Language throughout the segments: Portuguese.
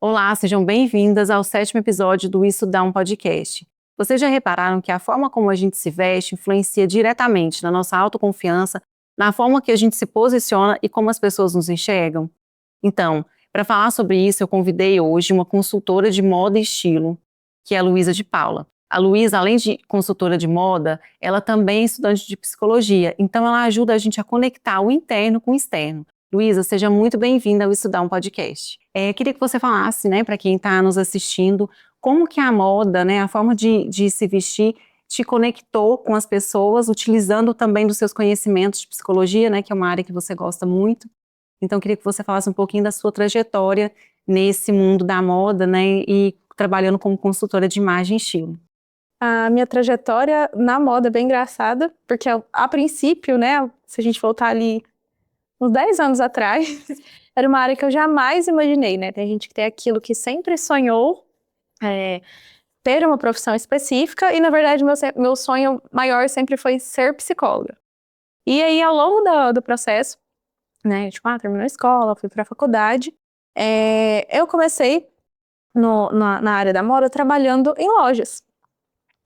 Olá, sejam bem-vindas ao 7º episódio do Isso Dá um Podcast. Vocês já repararam que a forma como a gente se veste influencia diretamente na nossa autoconfiança, na forma que a gente se posiciona e como as pessoas nos enxergam? Então, para falar sobre isso, eu convidei hoje uma consultora de moda e estilo, que é a Luísa de Paula. A Luísa, além de consultora de moda, ela também é estudante de psicologia, então ela ajuda a gente a conectar o interno com o externo. Luísa, seja muito bem-vinda ao Estudar um Podcast. Queria que você falasse, né, para quem está nos assistindo, como que a moda, né, a forma de se vestir te conectou com as pessoas, utilizando também dos seus conhecimentos de psicologia, né, que é uma área que você gosta muito. Então, queria que você falasse um pouquinho da sua trajetória nesse mundo da moda, né, e trabalhando como consultora de imagem e estilo. A minha trajetória na moda é bem engraçada, porque a princípio, né, se a gente voltar ali uns 10 anos atrás, era uma área que eu jamais imaginei, né? Tem gente que tem aquilo que sempre sonhou, ter uma profissão específica, e na verdade meu sonho maior sempre foi ser psicóloga. E aí, ao longo do processo, né, tipo, terminou a escola, fui pra faculdade, eu comecei na área da moda trabalhando em lojas,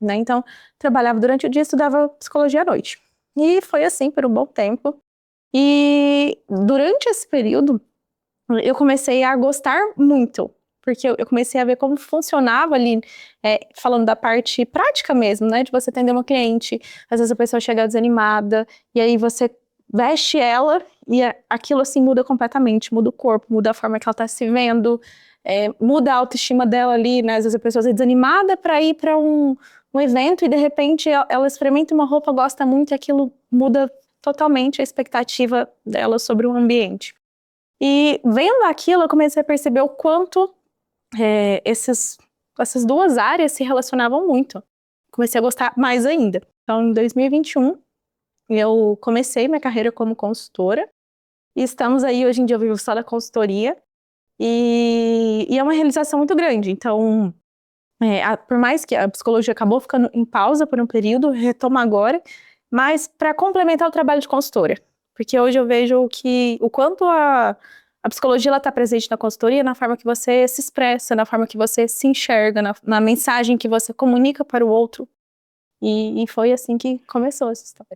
né? Então, trabalhava durante o dia e estudava psicologia à noite. E foi assim por um bom tempo. E durante esse período, eu comecei a gostar muito, porque eu comecei a ver como funcionava ali, falando da parte prática mesmo, né? De você atender uma cliente, às vezes a pessoa chega desanimada, e aí você veste ela, e aquilo assim muda completamente, muda o corpo, muda a forma que ela tá se vendo, muda a autoestima dela ali, né? Às vezes a pessoa é desanimada para ir para um evento, e de repente ela experimenta uma roupa, gosta muito, e aquilo muda totalmente a expectativa dela sobre o ambiente. E vendo aquilo, eu comecei a perceber o quanto essas duas áreas se relacionavam muito. Comecei a gostar mais ainda. Então, em 2021, eu comecei minha carreira como consultora. E estamos aí, hoje em dia eu vivo só da consultoria. E é uma realização muito grande. Então, por mais que a psicologia acabou ficando em pausa por um período, retoma agora, mas para complementar o trabalho de consultora. Porque hoje eu vejo que o quanto a psicologia está presente na consultoria, na forma que você se expressa, na forma que você se enxerga, na mensagem que você comunica para o outro. E foi assim que começou essa história.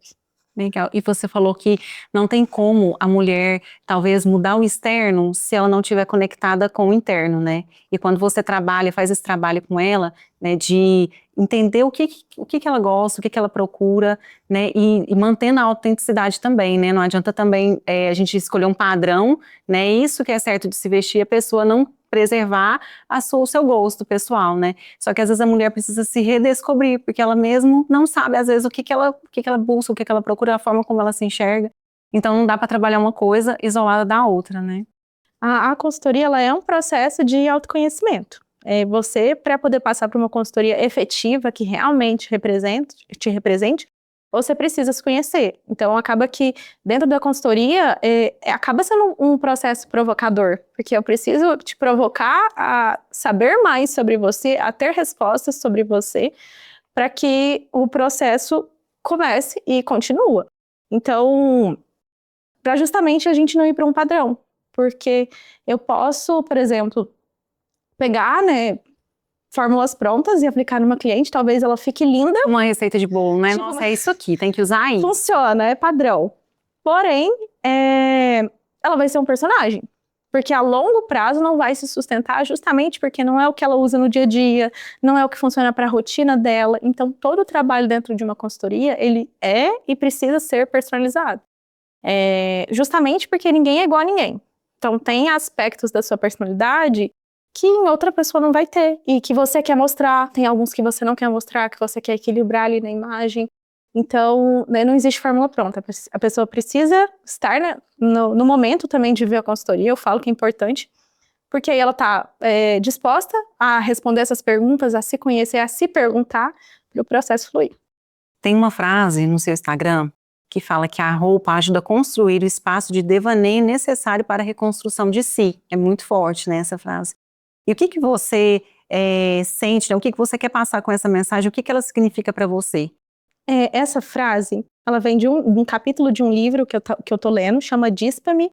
Legal. E você falou que não tem como a mulher talvez mudar o externo se ela não estiver conectada com o interno, né? E quando você trabalha, faz esse trabalho com ela, né, de entender o que ela gosta, o que ela procura, né, e mantendo a autenticidade também, né? Não adianta também a gente escolher um padrão, né? Isso que é certo de se vestir, a pessoa não preservar o seu gosto pessoal, né? Só que às vezes a mulher precisa se redescobrir, porque ela mesmo não sabe, às vezes, o que ela busca, o que ela procura, a forma como ela se enxerga. Então não dá para trabalhar uma coisa isolada da outra, né? A consultoria, ela é um processo de autoconhecimento. Você, para poder passar por uma consultoria efetiva, que realmente te represente, você precisa se conhecer. Então, acaba que dentro da consultoria, acaba sendo um processo provocador, porque eu preciso te provocar a saber mais sobre você, a ter respostas sobre você, para que o processo comece e continua. Então, para justamente a gente não ir para um padrão, porque eu posso, por exemplo, pegar, né, fórmulas prontas e aplicar numa cliente, talvez ela fique linda. Uma receita de bolo, né? Tipo, Nossa, é isso aqui, tem que usar isso. Funciona, é padrão. Porém, ela vai ser um personagem. Porque a longo prazo não vai se sustentar, justamente porque não é o que ela usa no dia a dia, não é o que funciona para a rotina dela. Então, todo o trabalho dentro de uma consultoria, ele é e precisa ser personalizado. Justamente porque ninguém é igual a ninguém. Então, tem aspectos da sua personalidade que em outra pessoa não vai ter, e que você quer mostrar, tem alguns que você não quer mostrar, que você quer equilibrar ali na imagem. Então, né, não existe fórmula pronta, a pessoa precisa estar, né, no momento também de ver a consultoria, eu falo que é importante, porque aí ela está disposta a responder essas perguntas, a se conhecer, a se perguntar, para o processo fluir. Tem uma frase no seu Instagram que fala que a roupa ajuda a construir o espaço de devaneio necessário para a reconstrução de si. É muito forte, né, essa frase. E o que você sente, né? O que você quer passar com essa mensagem? O que ela significa para você? Essa frase, ela vem de um capítulo de um livro que eu tô lendo, chama Dispa-me.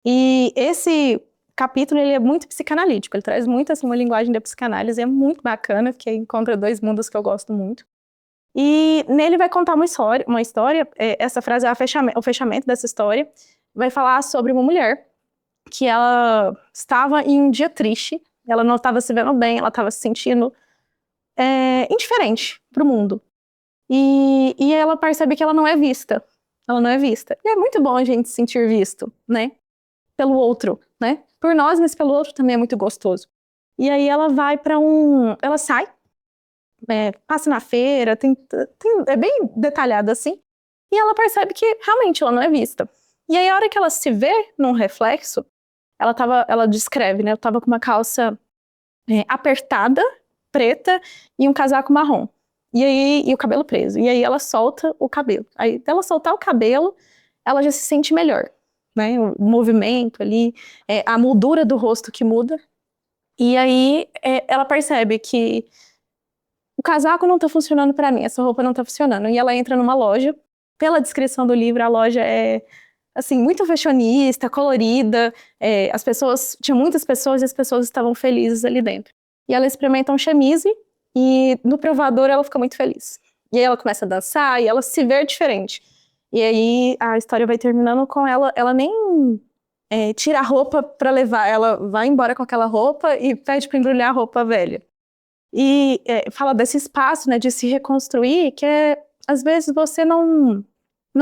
E esse capítulo ele é muito psicanalítico, ele traz muito assim, uma linguagem da psicanálise, é muito bacana, porque encontra dois mundos que eu gosto muito. E nele vai contar uma história, essa frase é o fechamento dessa história, vai falar sobre uma mulher que ela estava em um dia triste, ela não estava se vendo bem, ela estava se sentindo indiferente para o mundo. E ela percebe que ela não é vista. Ela não é vista. E é muito bom a gente se sentir visto, né? Pelo outro, né? Por nós, mas pelo outro também é muito gostoso. E aí ela vai para ela sai, passa na feira, é bem detalhado assim. E ela percebe que realmente ela não é vista. E aí a hora que ela se vê num reflexo, ela descreve, né? Eu tava com uma calça apertada, preta, e um casaco marrom. E o cabelo preso. E aí ela solta o cabelo. Aí ela soltar o cabelo, ela já se sente melhor, né? O movimento ali, a moldura do rosto que muda. E aí ela percebe que o casaco não tá funcionando pra mim, essa roupa não tá funcionando. E ela entra numa loja. Pela descrição do livro, a loja é assim, muito fashionista, colorida. Tinha muitas pessoas e as pessoas estavam felizes ali dentro. E ela experimenta um chemise e no provador ela fica muito feliz. E aí ela começa a dançar e ela se vê diferente. E aí a história vai terminando com ela nem tira a roupa pra levar, ela vai embora com aquela roupa e pede pra embrulhar a roupa velha. E fala desse espaço, né, de se reconstruir, que às vezes você não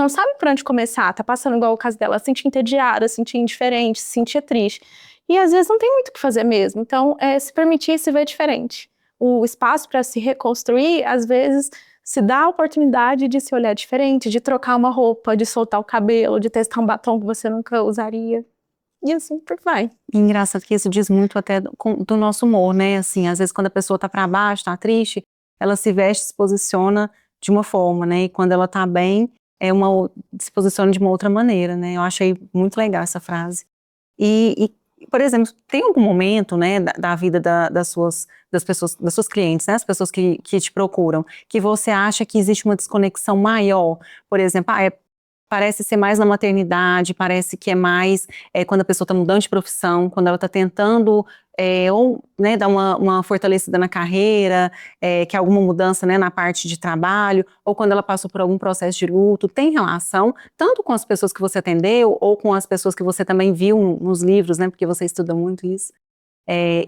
sabe por onde começar, tá passando igual o caso dela, se sentir entediada, se sentir indiferente, se sentir triste. E às vezes não tem muito o que fazer mesmo, então se permitir se ver diferente. O espaço para se reconstruir, às vezes, se dá a oportunidade de se olhar diferente, de trocar uma roupa, de soltar o cabelo, de testar um batom que você nunca usaria. E assim por vai. Engraçado que isso diz muito até do nosso humor, né? Assim, às vezes quando a pessoa tá pra baixo, tá triste, ela se veste, se posiciona de uma forma, né? E quando ela tá bem, se posiciona de uma outra maneira, né? Eu achei muito legal essa frase. E, por exemplo, tem algum momento, né, da vida das suas clientes, né, as pessoas que te procuram, que você acha que existe uma desconexão maior? Por exemplo, parece ser mais na maternidade, parece que é mais quando a pessoa está mudando de profissão, quando ela está tentando ou, né, dar uma fortalecida na carreira, que é alguma mudança, né, na parte de trabalho, ou quando ela passou por algum processo de luto. Tem relação tanto com as pessoas que você atendeu, ou com as pessoas que você também viu nos livros, né, porque você estuda muito isso,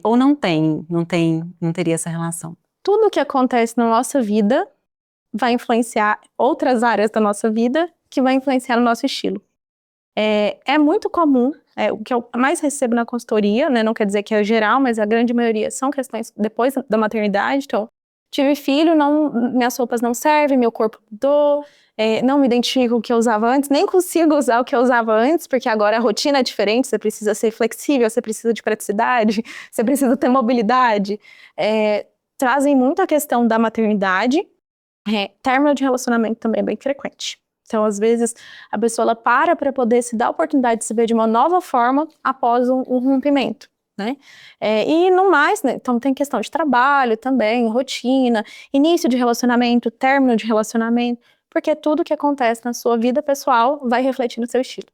ou não teria essa relação? Tudo que acontece na nossa vida vai influenciar outras áreas da nossa vida, que vai influenciar no nosso estilo. É muito comum, o que eu mais recebo na consultoria, né, não quer dizer que é geral, mas a grande maioria são questões depois da maternidade. Então, tive filho, minhas roupas não servem, meu corpo mudou, não me identifico com o que eu usava antes, nem consigo usar o que eu usava antes, porque agora a rotina é diferente, você precisa ser flexível, você precisa de praticidade, você precisa ter mobilidade. Trazem muito a questão da maternidade. Término de relacionamento também é bem frequente. Então, às vezes, a pessoa ela para poder se dar a oportunidade de se ver de uma nova forma após um rompimento, né? E no mais, né? Então tem questão de trabalho também, rotina, início de relacionamento, término de relacionamento, porque tudo que acontece na sua vida pessoal vai refletir no seu estilo.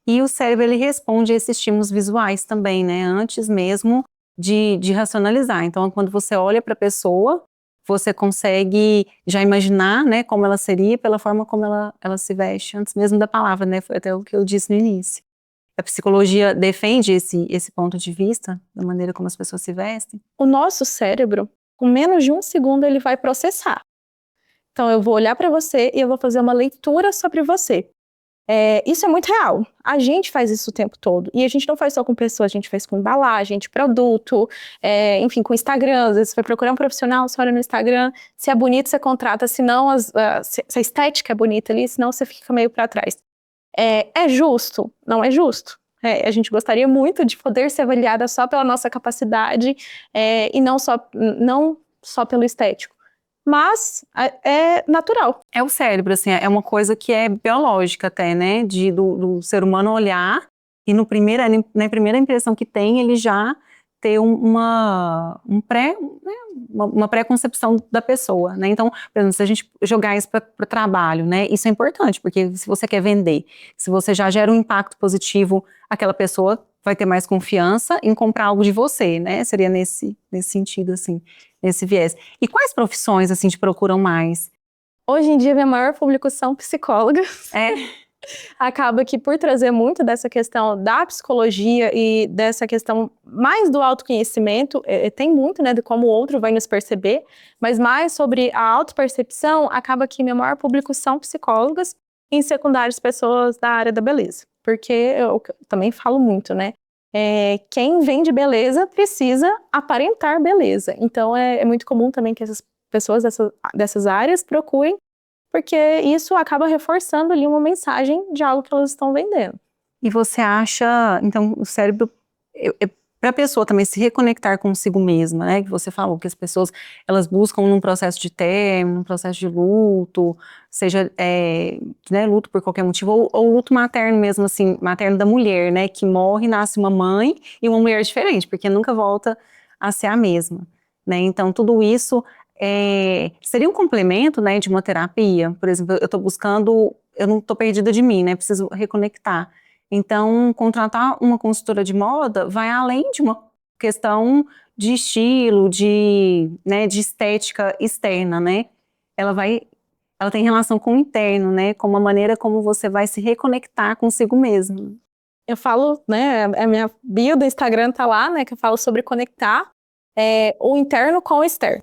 E o cérebro, ele responde a esses estímulos visuais também, né? Antes mesmo de racionalizar. Então, quando você olha para a pessoa, você consegue já imaginar, né, como ela seria pela forma como ela se veste, antes mesmo da palavra, né, foi até o que eu disse no início. A psicologia defende esse ponto de vista, da maneira como as pessoas se vestem? O nosso cérebro, com menos de 1 segundo, ele vai processar. Então, eu vou olhar para você e eu vou fazer uma leitura sobre você. Isso é muito real. A gente faz isso o tempo todo. E a gente não faz só com pessoas, a gente faz com embalagem, de produto, enfim, com Instagram. Às vezes você vai procurar um profissional, você olha no Instagram, se é bonito, você contrata, se não, se a estética é bonita ali, senão você fica meio para trás. É justo? Não é justo. A gente gostaria muito de poder ser avaliada só pela nossa capacidade e não só pelo estético. Mas é natural. É o cérebro, assim, é uma coisa que é biológica até, né, do ser humano olhar e na primeira impressão que tem, ele já ter uma pré-concepção da pessoa, né? Então, por exemplo, se a gente jogar isso para o trabalho, né, isso é importante, porque se você quer vender, se você já gera um impacto positivo, aquela pessoa vai ter mais confiança em comprar algo de você, né? Seria nesse sentido, assim, nesse viés. E quais profissões, assim, te procuram mais? Hoje em dia, minha maior público são psicólogas. É, Acaba que por trazer muito dessa questão da psicologia e dessa questão mais do autoconhecimento, tem muito, né, de como o outro vai nos perceber, mas mais sobre a autopercepção, acaba que meu maior público são psicólogas e em secundários pessoas da área da beleza. Porque eu também falo muito, né? Quem vende beleza precisa aparentar beleza. Então é muito comum também que essas pessoas dessas áreas procurem, porque isso acaba reforçando ali uma mensagem de algo que elas estão vendendo. e você acha, então, o cérebro, para a pessoa também se reconectar consigo mesma, né? Que você falou que as pessoas, elas buscam num processo de término, num processo de luto, seja, né, luto por qualquer motivo, ou luto materno mesmo, assim, materno da mulher, né? Que morre, nasce uma mãe e uma mulher diferente, porque nunca volta a ser a mesma, né? Então, tudo isso seria um complemento, né, de uma terapia. Por exemplo, eu estou buscando, eu não estou perdida de mim, né? Preciso reconectar. Então, contratar uma consultora de moda vai além de uma questão de estilo, né, de estética externa, né? Ela tem relação com o interno, né? Com a maneira como você vai se reconectar consigo mesmo. Eu falo, né, a minha bio do Instagram tá lá, né, que eu falo sobre conectar o interno com o externo.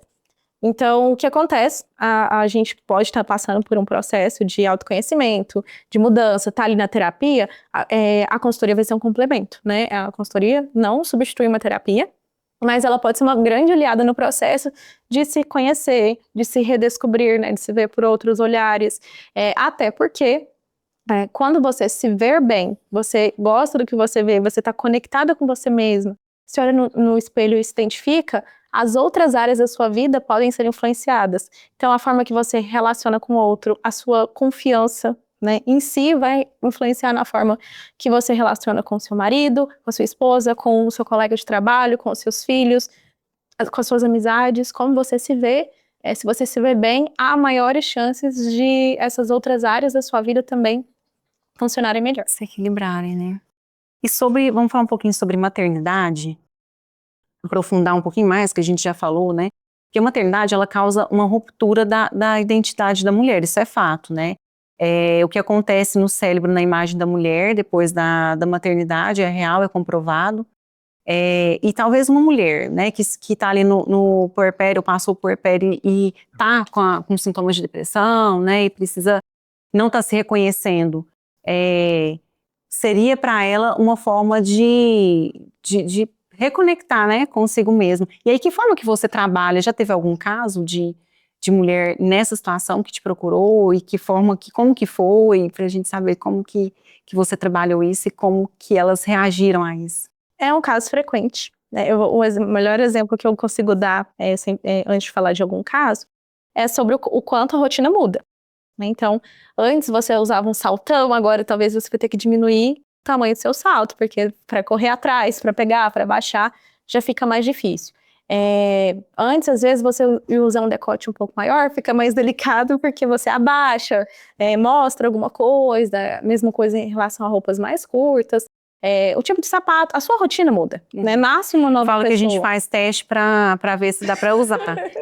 Então, o que acontece? A gente pode estar passando por um processo de autoconhecimento, de mudança, tá ali na terapia, a consultoria vai ser um complemento, né? A consultoria não substitui uma terapia, mas ela pode ser uma grande aliada no processo de se conhecer, de se redescobrir, né? De se ver por outros olhares, até porque quando você se ver bem, você gosta do que você vê, você está conectada com você mesma, se olha no espelho e se identifica, as outras áreas da sua vida podem ser influenciadas. Então, a forma que você relaciona com o outro, a sua confiança, né, em si vai influenciar na forma que você relaciona com seu marido, com sua esposa, com o seu colega de trabalho, com os seus filhos, com as suas amizades, como você se vê. Se você se vê bem, há maiores chances de essas outras áreas da sua vida também funcionarem melhor. Se equilibrarem, né? E vamos falar um pouquinho sobre maternidade? Aprofundar um pouquinho mais, que a gente já falou, né? Porque a maternidade, ela causa uma ruptura da identidade da mulher, isso é fato, né? O que acontece no cérebro, na imagem da mulher, depois da maternidade, é real, é comprovado. E talvez uma mulher, né, que tá ali no puerpério, passou o puerpério e tá com sintomas de depressão, né, e não tá se reconhecendo, seria para ela uma forma de reconectar, né, consigo mesmo. E aí, que forma que você trabalha? Já teve algum caso de mulher nessa situação que te procurou e como que foi, pra gente saber como que você trabalhou isso e como que elas reagiram a isso? É um caso frequente, né? O melhor exemplo que eu consigo dar, antes de falar de algum caso, é sobre o quanto a rotina muda, né? Então, antes você usava um saltão, agora talvez você vai ter que diminuir o tamanho do seu salto, porque para correr atrás, para pegar, para baixar, já fica mais difícil. Antes, às vezes, você ia usar um decote um pouco maior, fica mais delicado porque você abaixa, mostra alguma coisa, mesma coisa em relação a roupas mais curtas. O tipo de sapato, a sua rotina muda, né? Nasce uma nova Fala pessoa. que a gente faz teste pra ver se dá pra usar.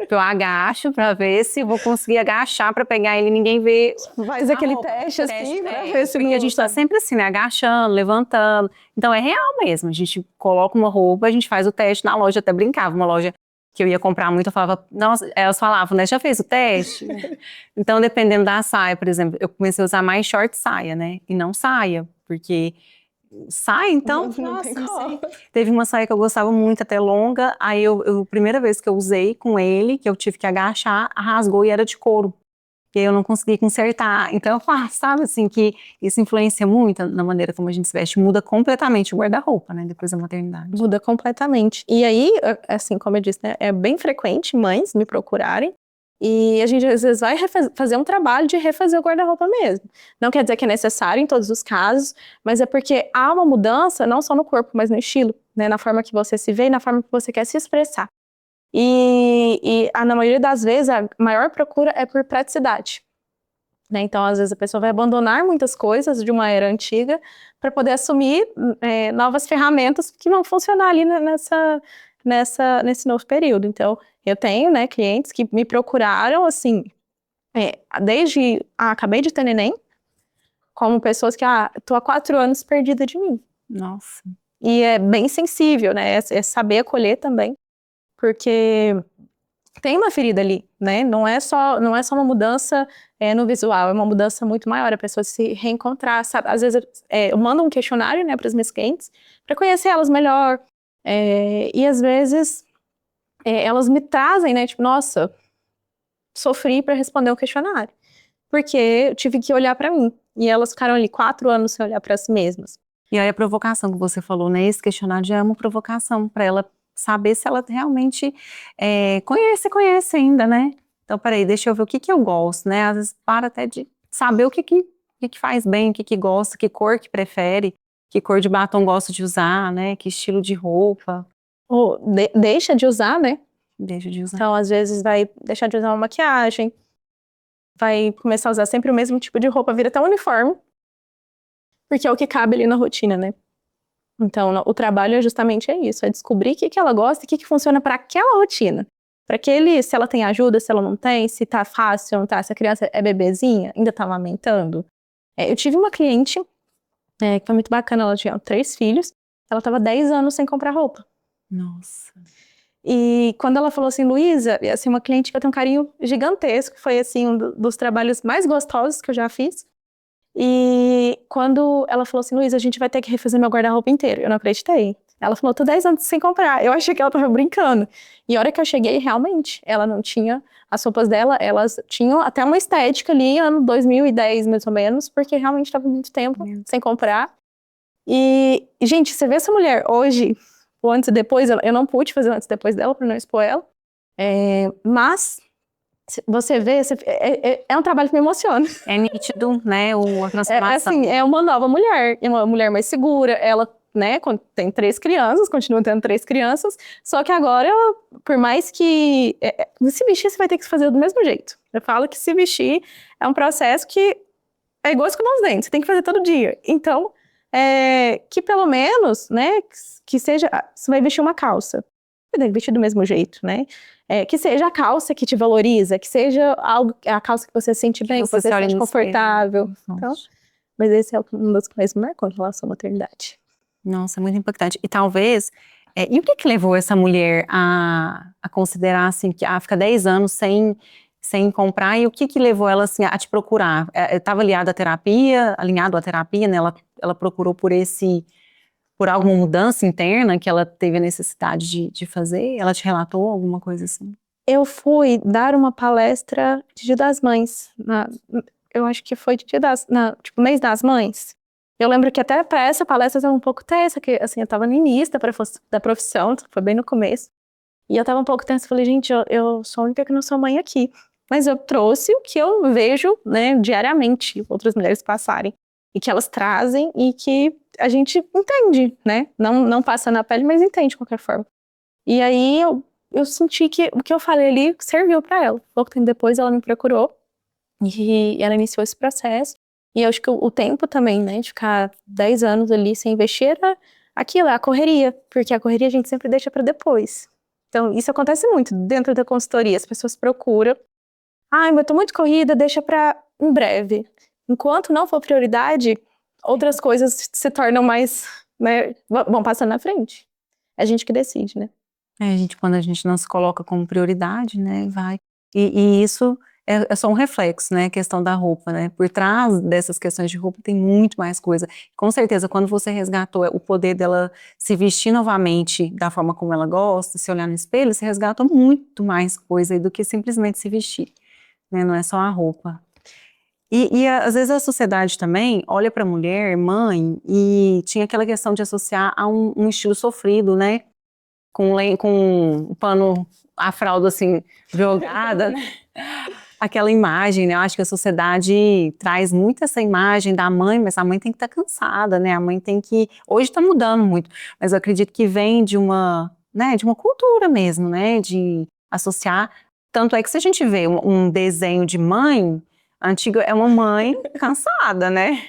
Eu agacho pra ver se eu vou conseguir agachar pra pegar ele e ninguém vê. Faz aquele teste assim, pra ver se porque a gente tá sempre assim, né? Agachando, levantando. Então é real mesmo. A gente coloca uma roupa, a gente faz o teste na loja, até brincava. Uma loja que eu ia comprar muito, eu falava, nossa, elas falavam, né? Já fez o teste? Então, dependendo da saia, por exemplo, eu comecei a usar mais short saia, né? E não saia, porque saia, então, nossa, não sei. Teve uma saia que eu gostava muito, até longa, aí primeira vez que eu usei com ele, que eu tive que agachar, rasgou e era de couro. E aí eu não consegui consertar. Então eu faço, sabe assim, que isso influencia muito na maneira como a gente se veste, muda completamente o guarda-roupa, né, depois da maternidade. Muda completamente. E aí, assim, como eu disse, né, é bem frequente mães me procurarem, e a gente às vezes vai fazer um trabalho de refazer o guarda-roupa mesmo. Não quer dizer que é necessário em todos os casos, mas é porque há uma mudança não só no corpo, mas no estilo, né? Na forma que você se vê e na forma que você quer se expressar. Na maioria das vezes, a maior procura é por praticidade. né? Então, às vezes, a pessoa vai abandonar muitas coisas de uma era antiga para poder assumir novas ferramentas que vão funcionar ali nesse novo período. Então, eu tenho, né, clientes que me procuraram, assim, desde acabei de ter neném, como pessoas que, tô há 4 anos perdida de mim. Nossa. E é bem sensível, né? É saber acolher também, porque tem uma ferida ali, né? Não é só uma mudança no visual, é uma mudança muito maior, a pessoa se reencontrar, sabe? Às vezes eu mando um questionário, né, para as minhas clientes, para conhecer elas melhor, e às vezes elas me trazem, né, tipo, nossa, sofri para responder o questionário, porque eu tive que olhar para mim, e elas ficaram ali 4 anos sem olhar para si mesmas. E aí a provocação que você falou, né? Esse questionário já é uma provocação para ela saber se ela realmente conhece ainda, né? Então, peraí, deixa eu ver o que eu gosto, né? Às vezes para até de saber o que faz bem, o que gosta, que cor que prefere, que cor de batom gosta de usar, né? Que estilo de roupa. Ou deixa de usar, né? Deixa de usar. Então, às vezes, vai deixar de usar uma maquiagem, vai começar a usar sempre o mesmo tipo de roupa, vira até um uniforme, porque é o que cabe ali na rotina, né? Então, o trabalho é justamente isso, é descobrir o que ela gosta e o que funciona para aquela rotina. Para se ela tem ajuda, se ela não tem, se tá fácil, não tá, se a criança é bebezinha, ainda tá amamentando. Eu tive uma cliente que foi muito bacana, ela tinha 3 filhos, ela tava 10 anos sem comprar roupa. Nossa. E quando ela falou assim, Luísa, assim, uma cliente que eu tenho um carinho gigantesco, foi assim, um dos trabalhos mais gostosos que eu já fiz. E quando ela falou assim, Luísa, a gente vai ter que refazer meu guarda-roupa inteiro. Eu não acreditei. Ela falou, tô 10 anos sem comprar. Eu achei que ela tava brincando. E a hora que eu cheguei, realmente, ela não tinha... As roupas dela, elas tinham até uma estética ali, ano 2010, mais ou menos, porque realmente estava muito tempo sem comprar. E, gente, você vê essa mulher hoje, o antes e depois, eu não pude fazer o antes e depois dela, pra não expor ela. Mas... você vê, é um trabalho que me emociona. É nítido, né, a transformação. Assim, é uma nova mulher, é uma mulher mais segura, ela, né, tem 3 crianças, continua tendo 3 crianças, só que agora, por mais que se vestir, você vai ter que fazer do mesmo jeito. Eu falo que se vestir é um processo que é igual escovar os dentes, você tem que fazer todo dia. Então, que pelo menos, né, que seja, você vai vestir uma calça, você tem que vestir do mesmo jeito, né? Que seja a calça que te valoriza, que seja a calça que você sente bem, que você se sente confortável. Então, mas esse é um dos que mais me marcou em relação à maternidade. Nossa, é muito impactante. E talvez, e o que levou essa mulher a considerar, assim, que fica 10 anos sem comprar, e o que levou ela, assim, a te procurar? Estava alinhado à terapia, né? Ela procurou por alguma mudança interna que ela teve a necessidade de fazer? Ela te relatou alguma coisa assim? Eu fui dar uma palestra de Dia das Mães, eu acho que foi de tipo, mês das mães. Eu lembro que até para essa palestra eu estava um pouco tensa, que assim, eu estava no início da profissão, foi bem no começo. E eu estava um pouco tensa, falei, gente, eu sou a única que não sou mãe aqui. Mas eu trouxe o que eu vejo, né, diariamente, outras mulheres passarem. E que elas trazem e que a gente entende, né? Não passa na pele, mas entende de qualquer forma. E aí eu senti que o que eu falei ali serviu para ela. Pouco tempo depois ela me procurou e ela iniciou esse processo. E eu acho que o tempo também, né, de ficar 10 anos ali sem investir era aquilo, é a correria. Porque a correria a gente sempre deixa para depois. Então isso acontece muito dentro da consultoria. As pessoas procuram. Mas eu tô muito corrida, deixa para em breve. Enquanto não for prioridade, outras coisas se tornam mais, né, vão passando na frente. É a gente que decide, né? Quando a gente não se coloca como prioridade, né, vai. E isso é só um reflexo, né, a questão da roupa, né, por trás dessas questões de roupa tem muito mais coisa. Com certeza, quando você resgatou o poder dela se vestir novamente da forma como ela gosta, se olhar no espelho, você resgatou muito mais coisa aí do que simplesmente se vestir, né, não é só a roupa. E às vezes a sociedade também olha para a mulher, mãe, e tinha aquela questão de associar a um estilo sofrido, né, com o pano, a fralda assim, jogada, né? Aquela imagem, né? Eu acho que a sociedade traz muito essa imagem da mãe, mas a mãe tem que estar cansada, né? A mãe tem que... Hoje está mudando muito, mas eu acredito que vem de uma cultura mesmo, né? De associar. Tanto é que se a gente vê um desenho de mãe, A antiga é uma mãe cansada, né?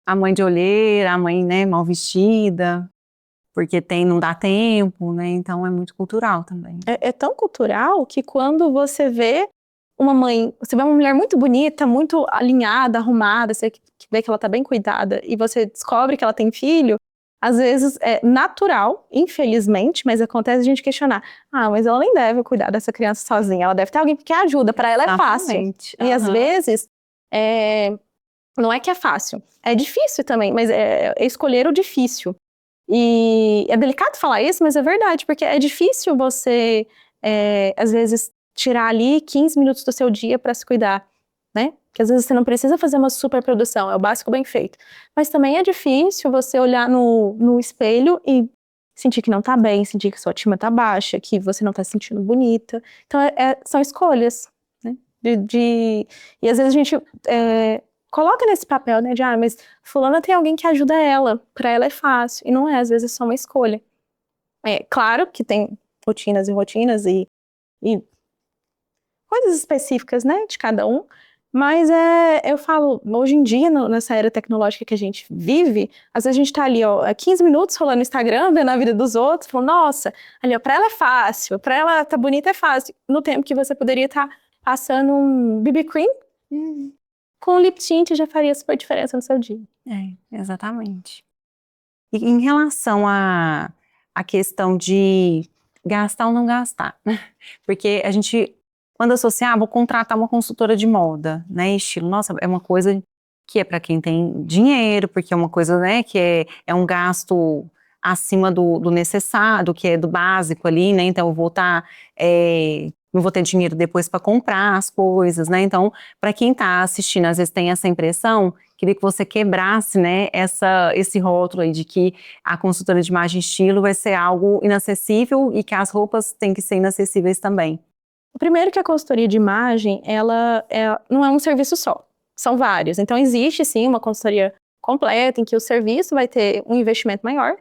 A mãe de olheira, a mãe, né, mal vestida, porque não dá tempo, né? Então é muito cultural também. É tão cultural que quando você vê uma mãe, você vê uma mulher muito bonita, muito alinhada, arrumada, você vê que ela tá bem cuidada, e você descobre que ela tem filho, às vezes é natural, infelizmente, mas acontece a gente questionar, mas ela nem deve cuidar dessa criança sozinha, ela deve ter alguém que ajuda, para ela é fácil. Exatamente. E às vezes, não é que é fácil, é difícil também, mas é escolher o difícil. E é delicado falar isso, mas é verdade, porque é difícil você, às vezes, tirar ali 15 minutos do seu dia para se cuidar, né? Porque às vezes você não precisa fazer uma super produção, é o básico bem feito. Mas também é difícil você olhar no espelho e sentir que não tá bem, sentir que sua autoestima tá baixa, que você não tá se sentindo bonita. Então, são escolhas, né? E às vezes a gente coloca nesse papel, né, de, mas fulana tem alguém que ajuda ela, pra ela é fácil. E não é, às vezes é só uma escolha. É claro que tem rotinas e coisas específicas, né, de cada um, mas eu falo, hoje em dia, nessa era tecnológica que a gente vive, às vezes a gente tá ali, 15 minutos rolando no Instagram, vendo a vida dos outros, falando, nossa, ali, pra ela é fácil, pra ela tá bonita é fácil, no tempo que você poderia estar passando um BB cream, com um lip tint já faria super diferença no seu dia. Exatamente. E em relação à questão de gastar ou não gastar, né? Porque a gente, quando associar, vou contratar uma consultora de moda, né? Estilo, nossa, é uma coisa que é para quem tem dinheiro, porque é uma coisa, né, que é um gasto acima do necessário, do que é do básico ali, né? Então eu vou estar, não vou ter dinheiro depois para comprar as coisas, né? Então, para quem está assistindo, às vezes tem essa impressão, queria que você quebrasse, né, esse rótulo aí de que a consultora de imagem e estilo vai ser algo inacessível e que as roupas têm que ser inacessíveis também. O primeiro que a consultoria de imagem, ela não é um serviço só, são vários. Então existe sim uma consultoria completa em que o serviço vai ter um investimento maior,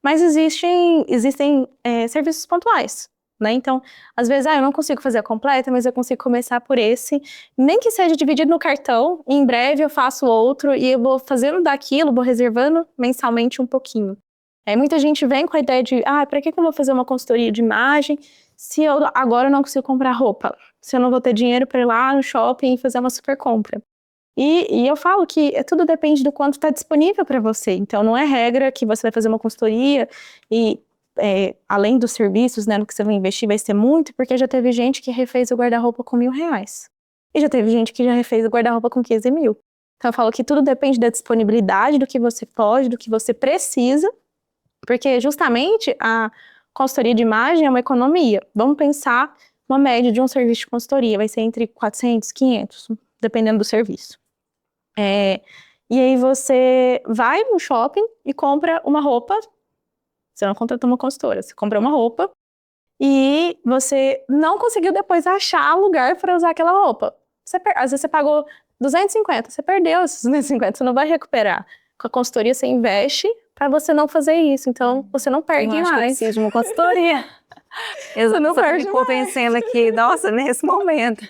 mas existem serviços pontuais, né? Então, às vezes, eu não consigo fazer a completa, mas eu consigo começar por esse, nem que seja dividido no cartão, e em breve eu faço outro, e eu vou fazendo daquilo, vou reservando mensalmente um pouquinho. Muita gente vem com a ideia de, para que eu vou fazer uma consultoria de imagem se eu agora não consigo comprar roupa? Se eu não vou ter dinheiro para ir lá no shopping e fazer uma super compra? E eu falo que tudo depende do quanto está disponível para você. Então, não é regra que você vai fazer uma consultoria e, além dos serviços, né, no que você vai investir, vai ser muito, porque já teve gente que refez o guarda-roupa com R$1.000. E já teve gente que já refez o guarda-roupa com 15 mil. Então, eu falo que tudo depende da disponibilidade, do que você pode, do que você precisa, porque justamente a consultoria de imagem é uma economia. Vamos pensar uma média de um serviço de consultoria, vai ser entre 400 e 500, dependendo do serviço. E aí você vai no shopping e compra uma roupa, você não contratou uma consultora, você compra uma roupa e você não conseguiu depois achar lugar para usar aquela roupa. Às vezes você pagou 250, você perdeu esses 250, você não vai recuperar. Com a consultoria você investe para você não fazer isso, então você não perde mais. Eu acho que eu preciso de uma consultoria. Você não perde ficou mais. pensando aqui, nossa, nesse momento.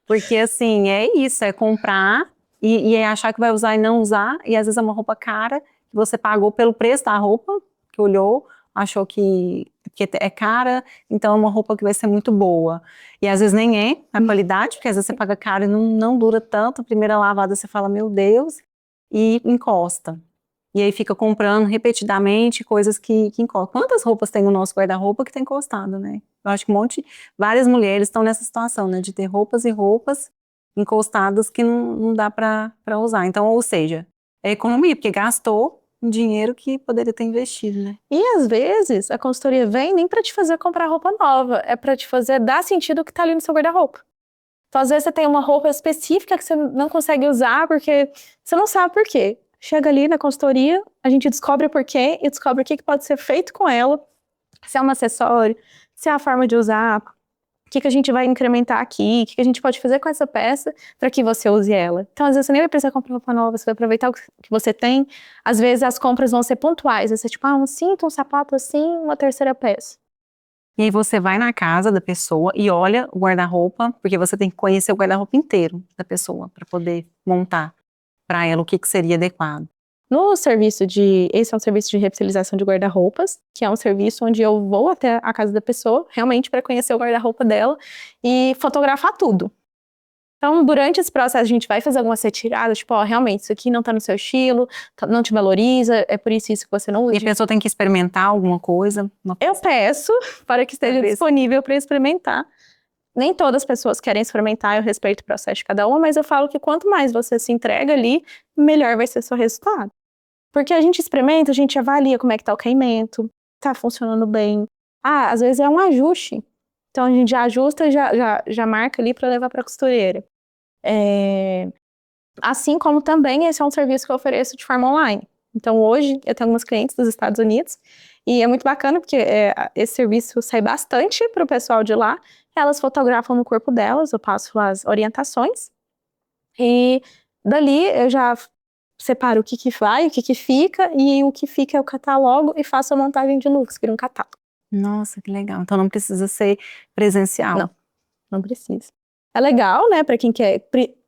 Porque assim, é isso, é comprar e achar que vai usar e não usar, e às vezes é uma roupa cara, que você pagou pelo preço da roupa, que olhou, achou que é cara, então é uma roupa que vai ser muito boa. E às vezes nem é a qualidade, porque às vezes você paga caro e não dura tanto, a primeira lavada você fala, meu Deus, e encosta. E aí fica comprando repetidamente coisas que encostam. Quantas roupas tem no nosso guarda-roupa que tem encostado, né? Eu acho que várias mulheres estão nessa situação, né? De ter roupas e roupas encostadas que não dá para usar. Então, ou seja, é economia, porque gastou um dinheiro que poderia ter investido, né? E às vezes a consultoria vem nem para te fazer comprar roupa nova, é para te fazer dar sentido o que tá ali no seu guarda-roupa. Então, às vezes você tem uma roupa específica que você não consegue usar porque você não sabe por quê. Chega ali na consultoria, a gente descobre o porquê e descobre o que pode ser feito com ela, se é um acessório, se é a forma de usar, o que a gente vai incrementar aqui, o que a gente pode fazer com essa peça para que você use ela. Então, às vezes você nem vai precisar comprar roupa nova, você vai aproveitar o que você tem. Às vezes as compras vão ser pontuais, vai ser tipo, um cinto, um sapato assim, uma terceira peça. E aí você vai na casa da pessoa e olha o guarda-roupa, porque você tem que conhecer o guarda-roupa inteiro da pessoa para poder montar para ela o que seria adequado. Esse é um serviço de repsilização de guarda-roupas, que é um serviço onde eu vou até a casa da pessoa, realmente para conhecer o guarda-roupa dela e fotografar tudo. Então, durante esse processo, a gente vai fazer algumas retiradas, tipo, ó, realmente, isso aqui não tá no seu estilo, não te valoriza, é por isso que você não usa. E a pessoa tem que experimentar alguma coisa? Eu peço para que esteja disponível para experimentar. Nem todas as pessoas querem experimentar, eu respeito o processo de cada uma, mas eu falo que quanto mais você se entrega ali, melhor vai ser o seu resultado. Porque a gente experimenta, a gente avalia como é que tá o caimento, tá funcionando bem. Às vezes é um ajuste. Então a gente já ajusta e já marca ali para levar para a costureira. Assim como também esse é um serviço que eu ofereço de forma online. Então hoje eu tenho algumas clientes dos Estados Unidos e é muito bacana porque esse serviço sai bastante para o pessoal de lá. Elas fotografam no corpo delas, eu passo as orientações e dali eu já separo o que vai, o que fica, e o que fica eu catalogo e faço a montagem de looks, vira um catálogo. Nossa, que legal. Então não precisa ser presencial. Não precisa. É legal, né, para quem quer.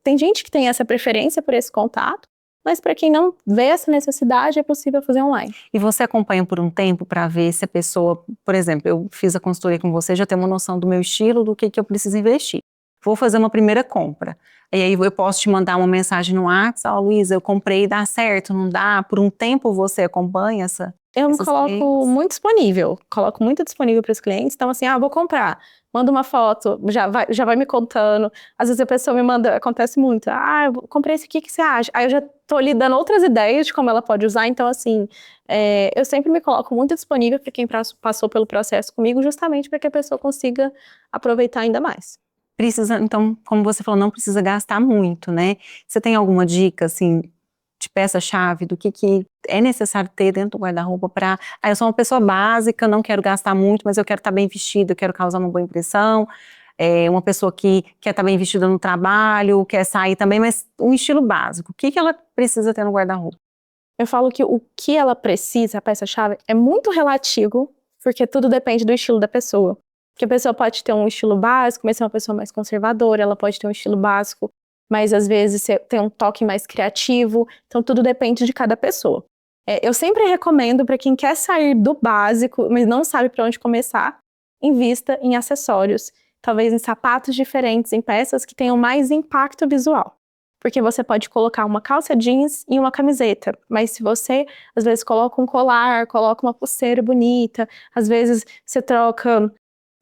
Tem gente que tem essa preferência por esse contato, mas para quem não vê essa necessidade, é possível fazer online. E você acompanha por um tempo para ver se a pessoa, por exemplo, eu fiz a consultoria com você, já tenho uma noção do meu estilo, do que eu preciso investir. Vou fazer uma primeira compra. E aí eu posso te mandar uma mensagem no WhatsApp, Luísa, eu comprei, dá certo, não dá? Por um tempo você acompanha essa? Eu me coloco muito disponível, coloco muito disponível para os clientes. Então, assim, vou comprar, manda uma foto, já vai me contando. Às vezes a pessoa me manda, acontece muito, eu comprei esse aqui, o que você acha? Aí eu já tô lhe dando outras ideias de como ela pode usar. Então, assim, eu sempre me coloco muito disponível para quem passou pelo processo comigo, justamente para que a pessoa consiga aproveitar ainda mais. Precisa, então, como você falou, não precisa gastar muito, né? Você tem alguma dica, assim, de peça-chave do que é necessário ter dentro do guarda-roupa para... eu sou uma pessoa básica, não quero gastar muito, mas eu quero estar bem vestida, eu quero causar uma boa impressão. Uma pessoa que quer estar bem vestida no trabalho, quer sair também, mas um estilo básico. O que ela precisa ter no guarda-roupa? Eu falo que o que ela precisa, a peça-chave, é muito relativo, porque tudo depende do estilo da pessoa. Porque a pessoa pode ter um estilo básico, mas ser uma pessoa mais conservadora, ela pode ter um estilo básico, mas às vezes tem um toque mais criativo, então tudo depende de cada pessoa. Eu sempre recomendo para quem quer sair do básico, mas não sabe para onde começar, invista em acessórios, talvez em sapatos diferentes, em peças que tenham mais impacto visual. Porque você pode colocar uma calça jeans e uma camiseta, mas se você, às vezes, coloca um colar, coloca uma pulseira bonita, às vezes você troca,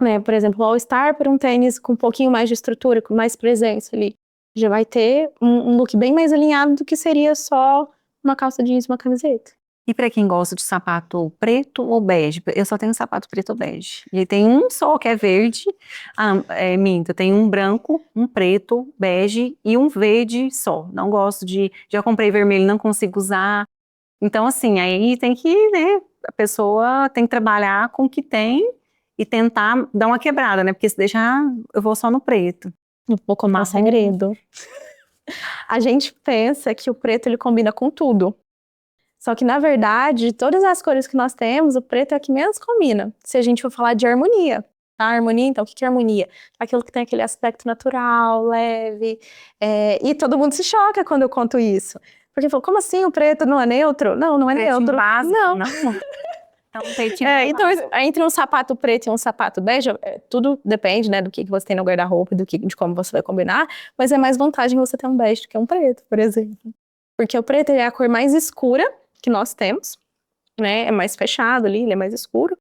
né, por exemplo, o All-Star por um tênis com um pouquinho mais de estrutura, com mais presença ali, já vai ter um look bem mais alinhado do que seria só uma calça jeans e uma camiseta. E para quem gosta de sapato preto ou bege? Eu só tenho sapato preto ou bege. E tem um só que é verde, minto, tem um branco, um preto, bege e um verde só. Não gosto já comprei vermelho, não consigo usar. Então assim, aí tem que, né, a pessoa tem que trabalhar com o que tem e tentar dar uma quebrada, né? Porque se deixar, eu vou só no preto. Eu vou contar um segredo. A gente pensa que o preto ele combina com tudo. Só que, na verdade, de todas as cores que nós temos, o preto é a que menos combina. Se a gente for falar de harmonia, tá? Harmonia, então, o que é harmonia? Aquilo que tem aquele aspecto natural, leve. E todo mundo se choca quando eu conto isso. Porque falou, como assim o preto não é neutro? Não, não é neutro. Básico, não. Então, pretinho então, entre um sapato preto e um sapato bege, tudo depende, né, do que você tem no guarda-roupa, de como você vai combinar, mas é mais vantagem você ter um bege do que um preto, por exemplo. Porque o preto é a cor mais escura que nós temos, né, é mais fechado ali, ele é mais escuro.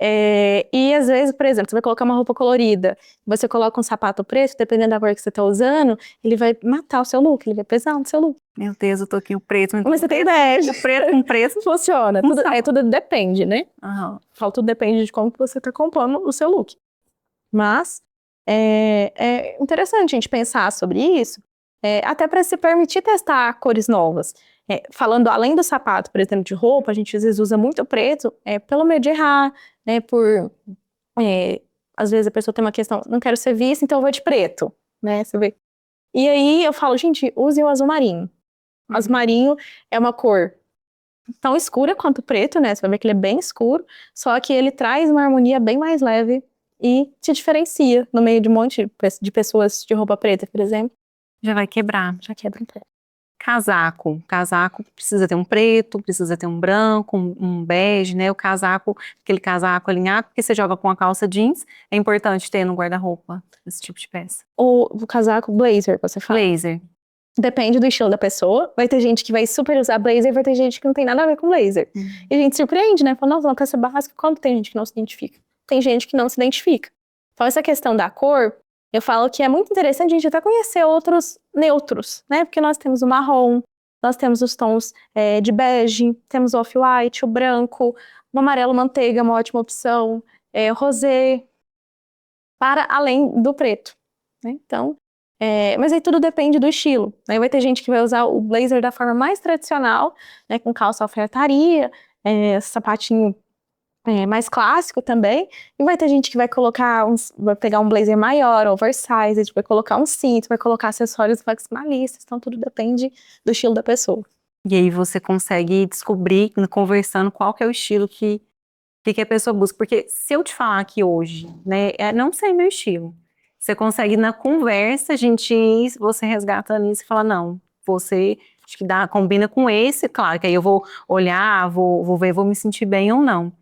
E às vezes, por exemplo, você vai colocar uma roupa colorida, você coloca um sapato preto, dependendo da cor que você tá usando, ele vai matar o seu look, ele vai pesar no seu look. Meu Deus, eu tô aqui o preto. Mas você tem bege. Preto com preço funciona. Tudo depende, né? Uhum. Tudo depende de como você tá compondo o seu look. Mas é interessante a gente pensar sobre isso, até para se permitir testar cores novas. Falando além do sapato, por exemplo, de roupa, a gente às vezes usa muito preto, pelo medo de errar, né? Às vezes a pessoa tem uma questão, não quero ser vista, então eu vou de preto, né? Você vê. E aí eu falo, gente, use o azul marinho. O azul marinho é uma cor tão escura quanto o preto, né? Você vai ver que ele é bem escuro, só que ele traz uma harmonia bem mais leve e te diferencia no meio de um monte de pessoas de roupa preta, por exemplo. Já vai quebrar. Já quebra um pouco. Casaco. Casaco precisa ter um preto, precisa ter um branco, um bege, né? O casaco, aquele casaco alinhado, porque você joga com a calça jeans, é importante ter no guarda-roupa esse tipo de peça. O casaco blazer, você fala. Blazer. Depende do estilo da pessoa. Vai ter gente que vai super usar blazer, vai ter gente que não tem nada a ver com blazer. E a gente surpreende, né? Fala, nossa, uma peça básica, como tem gente que não se identifica? Tem gente que não se identifica. Então, essa questão da cor, eu falo que é muito interessante a gente até conhecer outros neutros, né? Porque nós temos o marrom, nós temos os tons de bege, temos o off-white, o branco, o amarelo manteiga, uma ótima opção, o rosé, para além do preto, né? Então, mas aí tudo depende do estilo. Aí vai ter gente que vai usar o blazer da forma mais tradicional, né, com calça alfaiataria, sapatinho mais clássico também. E vai ter gente que vai pegar um blazer maior, oversized, vai colocar um cinto, vai colocar acessórios maximalistas. Então tudo depende do estilo da pessoa. E aí você consegue descobrir, conversando, qual que é o estilo que a pessoa busca. Porque se eu te falar aqui hoje, né, não sei meu estilo. Você consegue, na conversa, você resgatando isso e fala, não, você acho que combina com esse, claro, que aí eu vou olhar, vou ver, vou me sentir bem ou não.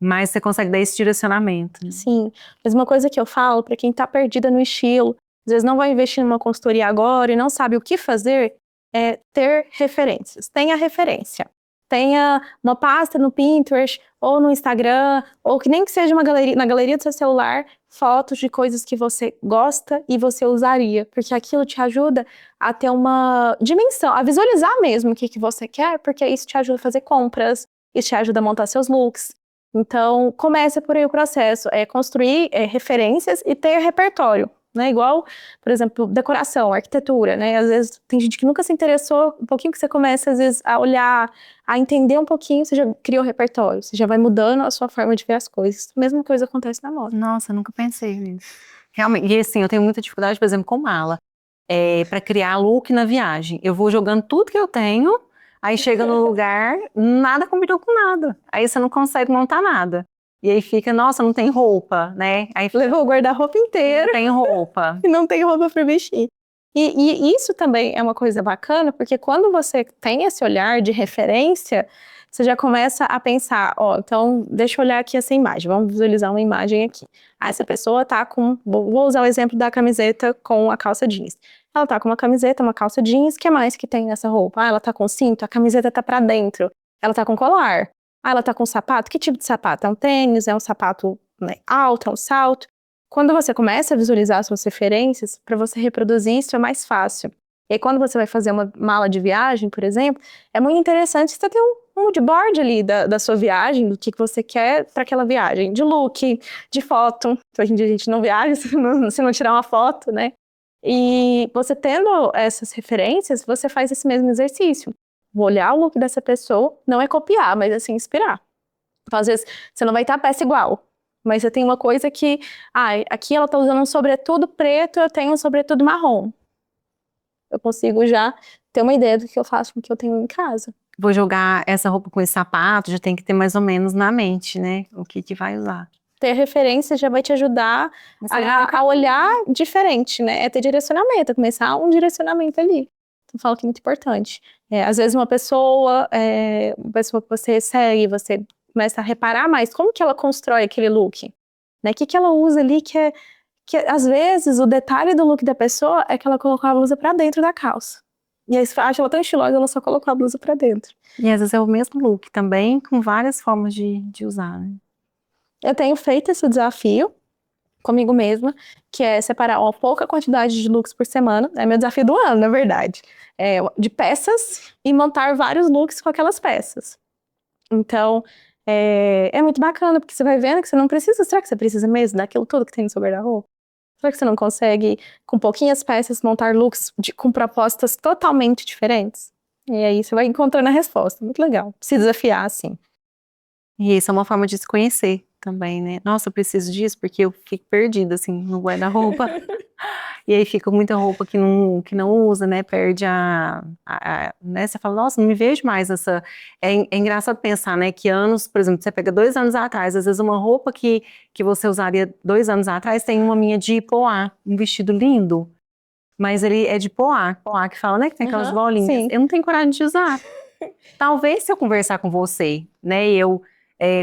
Mas você consegue dar esse direcionamento. Né? Sim, mas uma coisa que eu falo, para quem tá perdida no estilo, às vezes não vai investir numa consultoria agora e não sabe o que fazer, é ter referências. Tenha referência. Tenha uma pasta no Pinterest ou no Instagram, ou que nem que seja na galeria do seu celular, fotos de coisas que você gosta e você usaria, porque aquilo te ajuda a ter uma dimensão, a visualizar mesmo o que você quer, porque isso te ajuda a fazer compras, isso te ajuda a montar seus looks. Então, começa por aí o processo, construir referências e ter repertório. Né? Igual, por exemplo, decoração, arquitetura, né? Às vezes tem gente que nunca se interessou, um pouquinho que você começa, às vezes, a olhar, a entender um pouquinho, você já criou repertório, você já vai mudando a sua forma de ver as coisas. A mesma coisa acontece na moda. Nossa, nunca pensei nisso. Realmente, e assim, eu tenho muita dificuldade, por exemplo, com mala. Para criar look na viagem. Eu vou jogando tudo que eu tenho, aí chega no lugar, nada combinou com nada. Aí você não consegue montar nada. E aí fica, nossa, não tem roupa, né? Aí levou o guarda-roupa inteiro. Não tem roupa. E não tem roupa para vestir. E isso também é uma coisa bacana, porque quando você tem esse olhar de referência, você já começa a pensar, então deixa eu olhar aqui essa imagem, vamos visualizar uma imagem aqui. Essa pessoa tá vou usar o exemplo da camiseta com a calça jeans. Ela tá com uma camiseta, uma calça jeans, o que mais que tem nessa roupa? Ela tá com cinto, a camiseta tá pra dentro. Ela tá com colar. Ela tá com sapato, que tipo de sapato? É um tênis, é um sapato alto, é um salto? Quando você começa a visualizar suas referências, para você reproduzir isso é mais fácil. E aí, quando você vai fazer uma mala de viagem, por exemplo, é muito interessante você ter um mood board ali da sua viagem, do que você quer para aquela viagem, de look, de foto. Hoje em dia a gente não viaja se não tirar uma foto, né? E você tendo essas referências, você faz esse mesmo exercício. Vou olhar o look dessa pessoa, não é copiar, mas assim, inspirar. Então, às vezes, você não vai ter a peça igual. Mas você tem uma coisa que, aqui ela tá usando um sobretudo preto, eu tenho um sobretudo marrom. Eu consigo já ter uma ideia do que eu faço com o que eu tenho em casa. Vou jogar essa roupa com esse sapato, já tem que ter mais ou menos na mente, né? O que vai usar. Ter referência já vai te ajudar a olhar diferente, né? É ter direcionamento, é começar um direcionamento ali. Então, eu falo que é muito importante. Às vezes uma pessoa que você segue, você começa a reparar mais como que ela constrói aquele look, né? O que ela usa ali que às vezes o detalhe do look da pessoa é que ela colocou a blusa pra dentro da calça. E aí você acha ela tão estilosa, ela só colocou a blusa pra dentro. E às vezes é o mesmo look também, com várias formas de usar, né? Eu tenho feito esse desafio comigo mesma, que é separar uma pouca quantidade de looks por semana. É meu desafio do ano, na verdade. De peças e montar vários looks com aquelas peças. Então, é muito bacana, porque você vai vendo que você não precisa. Será que você precisa mesmo daquilo tudo que tem no seu guarda-roupa? Será que você não consegue, com pouquinhas peças, montar looks com propostas totalmente diferentes? E aí você vai encontrando a resposta. Muito legal. Se desafiar, assim. E isso é uma forma de se conhecer também, né? Nossa, eu preciso disso porque eu fiquei perdida, assim, no guarda-roupa. E aí fica muita roupa que não usa, né? Perde né? Você fala, nossa, não me vejo mais essa. É engraçado pensar, né? Que anos, por exemplo, você pega 2 anos atrás, às vezes uma roupa que você usaria 2 anos atrás tem uma minha de poá, um vestido lindo. Mas ele é de poá, poá que fala, né? Que tem aquelas bolinhas. Sim. Eu não tenho coragem de usar. Talvez se eu conversar com você, né? E eu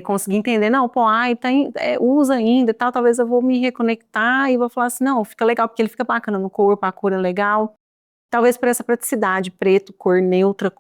conseguir entender, não, poá, usa ainda e tal, talvez eu vou me reconectar e vou falar assim, não, fica legal, porque ele fica bacana no corpo, a cor é legal. Talvez por essa praticidade, preto, cor neutra,